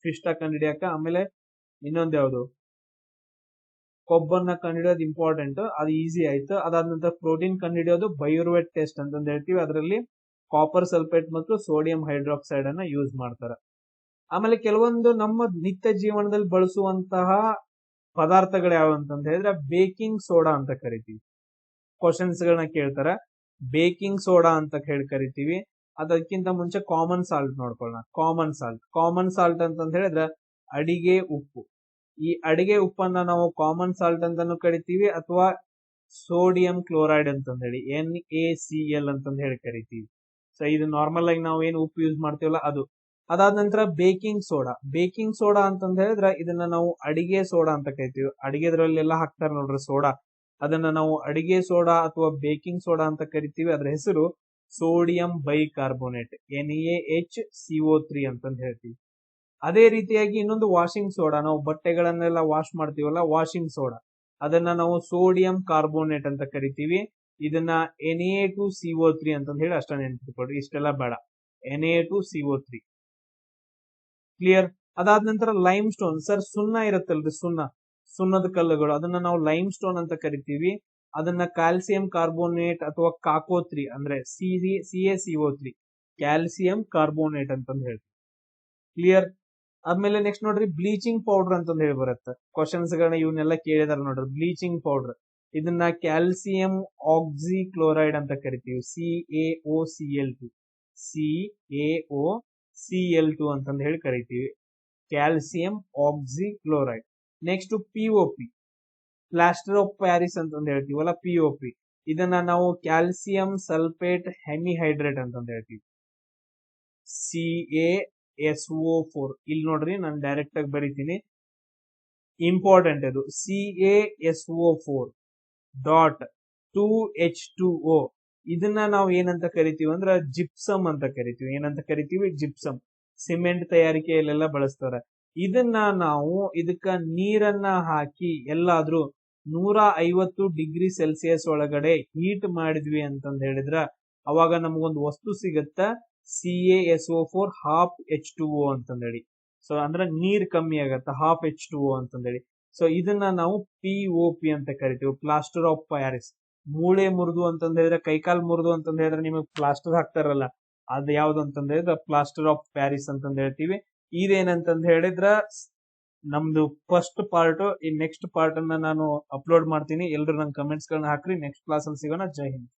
ಪಿಷ್ಟ ಕಂಡಿಡಿಯಾಕ, ಆಮೇಲೆ ಇನ್ನೊಂದ್ ಯಾವ್ದು ಕೊಬ್ಬನ್ನ ಕಂಡಿಡಿಯೋದು ಇಂಪಾರ್ಟೆಂಟ್, ಅದು ಈಸಿ ಆಯ್ತು. ಅದಾದ ನಂತರ ಪ್ರೋಟೀನ್ ಕಂಡಿಡಿಯೋದು ಬಯೋರ್ವೆಟ್ ಟೆಸ್ಟ್ ಅಂತಂದ್ ಹೇಳ್ತೀವಿ. ಅದರಲ್ಲಿ ಕಾಪರ್ ಸಲ್ಫೇಟ್ ಮತ್ತು ಸೋಡಿಯಂ ಹೈಡ್ರಾಕ್ಸೈಡ್ ಅನ್ನ ಯೂಸ್ ಮಾಡ್ತಾರ. ಆಮೇಲೆ ಕೆಲವೊಂದು ನಮ್ಮ ನಿತ್ಯ ಜೀವನದಲ್ಲಿ ಬಳಸುವಂತಹ ಪದಾರ್ಥಗಳು ಯಾವ ಅಂತಂದ ಹೇಳಿದ್ರೆ ಬೇಕಿಂಗ್ ಸೋಡಾ ಅಂತ ಕರಿತೀವಿ. ಕ್ವಶನ್ಸ್ ಗಳನ್ನ ಕೇಳ್ತಾರ, ಬೇಕಿಂಗ್ ಸೋಡಾ ಅಂತ ಹೇಳಿ ಕರಿತೀವಿ. ಅದಕ್ಕಿಂತ ಮುಂಚೆ ಕಾಮನ್ ಸಾಲ್ಟ್ ನೋಡ್ಕೊಳ್ಳೋಣ. ಕಾಮನ್ ಸಾಲ್ಟ್ ಅಂತಂದ ಹೇಳಿದ್ರೆ ಅಡಿಗೆ ಉಪ್ಪು. ಈ ಅಡಿಗೆ ಉಪ್ಪನ್ನ ನಾವು ಕಾಮನ್ ಸಾಲ್ಟ್ ಅಂತಾನು ಕರಿತೀವಿ, ಅಥವಾ ಸೋಡಿಯಂ ಕ್ಲೋರೈಡ್ ಅಂತಂದ ಹೇಳಿ NaCl ಅಂತಂದ ಹೇಳಿ ಕರಿತೀವಿ. ಸೊ ಇದು ನಾರ್ಮಲ್ ಆಗಿ ನಾವು ಏನು ಉಪ್ಪು ಯೂಸ್ ಮಾಡ್ತೀವಲ್ಲ ಅದು. ಅದಾದ ನಂತರ ಬೇಕಿಂಗ್ ಸೋಡಾ ಅಂತಂದ ಹೇಳಿದ್ರೆ ಇದನ್ನ ನಾವು ಅಡಿಗೆ ಸೋಡಾ ಅಂತ ಕರಿತೀವಿ. ಅಡಿಗೆದ್ರಲ್ಲೆಲ್ಲ ಹಾಕ್ತಾರ ನೋಡ್ರಿ ಸೋಡಾ, ಅದನ್ನ ನಾವು ಅಡಿಗೆ ಸೋಡಾ ಅಥವಾ ಬೇಕಿಂಗ್ ಸೋಡಾ ಅಂತ ಕರಿತೀವಿ. ಅದ್ರ ಹೆಸರು ಸೋಡಿಯಂ ಬೈಕಾರ್ಬೋನೇಟ್, NaHCO3 ಅಂತಂದ್ ಹೇಳ್ತೀವಿ. ಅದೇ ರೀತಿಯಾಗಿ ಇನ್ನೊಂದು ವಾಷಿಂಗ್ ಸೋಡಾ, ನಾವು ಬಟ್ಟೆಗಳನ್ನೆಲ್ಲ ವಾಶ್ ಮಾಡ್ತೀವಲ್ಲ, ವಾಷಿಂಗ್ ಸೋಡಾ, ಅದನ್ನ ನಾವು ಸೋಡಿಯಂ ಕಾರ್ಬೋನೇಟ್ ಅಂತ ಕರಿತೀವಿ. ಇದನ್ನ Na2CO3 ಅಂತಂದ್ ಹೇಳಿ ಅಷ್ಟ ನೆನ್ಪಿಟ್ಕೊಡ್ರಿ, ಇಷ್ಟೆಲ್ಲ ಬೇಡ. Na2CO3 clear. ಅದಾದ ನಂತರ ಲೈಮ್ ಸ್ಟೋನ್. ಸರ್ ಸುಣ್ಣ ಇರುತ್ತಲ್ರಿ, ಸುಣ್ಣದ ಕಲ್ಲುಗಳು, ಅದನ್ನ ನಾವು ಲೈಮ್ ಸ್ಟೋನ್ ಅಂತ ಕರಿತೀವಿ. ಅದನ್ನ ಕ್ಯಾಲ್ಸಿಯಂ ಕಾರ್ಬೋನೇಟ್ ಅಥವಾ ಕಾಕೋ3 ಅಂದ್ರೆ CaCO3 ಕ್ಯಾಲ್ಸಿಯಂ ಕಾರ್ಬೋನೇಟ್ ಅಂತಂದು ಹೇಳ್ತೀವಿ. ಕ್ಲಿಯರ್. ಆದ್ಮೇಲೆ ನೆಕ್ಸ್ಟ್ ನೋಡ್ರಿ ಬ್ಲೀಚಿಂಗ್ ಪೌಡರ್ ಅಂತಂದು ಹೇಳಿ ಬರುತ್ತೆ. ಕ್ವಶನ್ಸ್ ಗಳನ್ನ ಇವನ್ನೆಲ್ಲ ಕೇಳಿದಾರೆ ನೋಡ್ರಿ. ಬ್ಲೀಚಿಂಗ್ ಪೌಡರ್ ಇದನ್ನ ಕ್ಯಾಲ್ಸಿಯಂ ಆಕ್ಸಿಕ್ಲೋರೈಡ್ ಅಂತ ಕರಿತೀವಿ. CaOCl2 ಅಂತಂದು ಹೇಳಿ ಕರಿತೀವಿ. Calcium oxychloride. Next POP plaster of Paris ಅಂತಂದು ಹೇಳ್ತೀವಲ್ಲ, POP ಇದನ್ನ ನಾವು ಕ್ಯಾಲ್ಸಿಯಂ ಸಲ್ಫೇಟ್ ಹೆಮಿಹೈಡ್ರೇಟ್ ಅಂತಂದು ಹೇಳ್ತೀವಿ. CaSO4 ಇಲ್ಲಿ ನೋಡ್ರಿ ನಾನು ಡೈರೆಕ್ಟ್ ಆಗಿ ಬರೀತೀನಿ, ಇಂಪಾರ್ಟೆಂಟ್ ಇದು. CaSO4.2H2O ಇದನ್ನ ನಾವು ಏನಂತ ಕರಿತೀವಿ ಅಂದ್ರ ಜಿಪ್ಸಮ್ ಅಂತ ಕರಿತೀವಿ. ಏನಂತ ಕರಿತೀವಿ? ಜಿಪ್ಸಮ್. ಸಿಮೆಂಟ್ ತಯಾರಿಕೆಯಲ್ಲೆಲ್ಲ ಬಳಸ್ತಾರ. ಇದನ್ನ ನಾವು ಇದಕ್ಕ ನೀರನ್ನ ಹಾಕಿ ಎಲ್ಲಾದ್ರೂ 150 ಡಿಗ್ರಿ ಸೆಲ್ಸಿಯಸ್ ಒಳಗಡೆ ಹೀಟ್ ಮಾಡಿದ್ವಿ ಅಂತಂದ್ ಹೇಳಿದ್ರ ಅವಾಗ ನಮಗೊಂದು ವಸ್ತು ಸಿಗತ್ತ, CaSO4 half H2O ಅಂತಂದೇಳಿ. ಸೊ ಅಂದ್ರೆ ನೀರ್ ಕಮ್ಮಿ ಆಗತ್ತ, half H2O ಅಂತಂದೇಳಿ. ಸೊ ಇದನ್ನ ನಾವು POP ಅಂತ ಕರಿತೀವಿ, ಪ್ಲಾಸ್ಟರ್ ಆಫ್ ಪ್ಯಾರಿಸ್. ಮೂಳೆ ಮುರಿದು ಅಂತಂದ ಹೇಳಿದ್ರೆ, ಕೈಕಾಲ್ ಮುರಿದು ಅಂತಂದ ಹೇಳಿದ್ರೆ ನಿಮಗೆ ಪ್ಲಾಸ್ಟರ್ ಹಾಕ್ತಾರಲ್ಲ, ಅದ್ ಯಾವ್ದು ಅಂತಂದ ಹೇಳಿದ್ರೆ ಪ್ಲಾಸ್ಟರ್ ಆಫ್ ಪ್ಯಾರಿಸ್ ಅಂತಂದ ಹೇಳ್ತೀವಿ. ಇದೇನಂತಂದ ಹೇಳಿದ್ರ ನಮ್ದು ಫಸ್ಟ್ ಪಾರ್ಟ್. ಈ ನೆಕ್ಸ್ಟ್ ಪಾರ್ಟ್ ಅನ್ನ ನಾನು ಅಪ್ಲೋಡ್ ಮಾಡ್ತೀನಿ. ಎಲ್ರು ನನ್ನ ಕಮೆಂಟ್ಸ್ ಗಳನ್ನ ಹಾಕ್ರಿ. ನೆಕ್ಸ್ಟ್ ಕ್ಲಾಸ್ ಅಲ್ಲಿ ಸಿಗೋಣ. ಜೈ ಹಿಂದ್.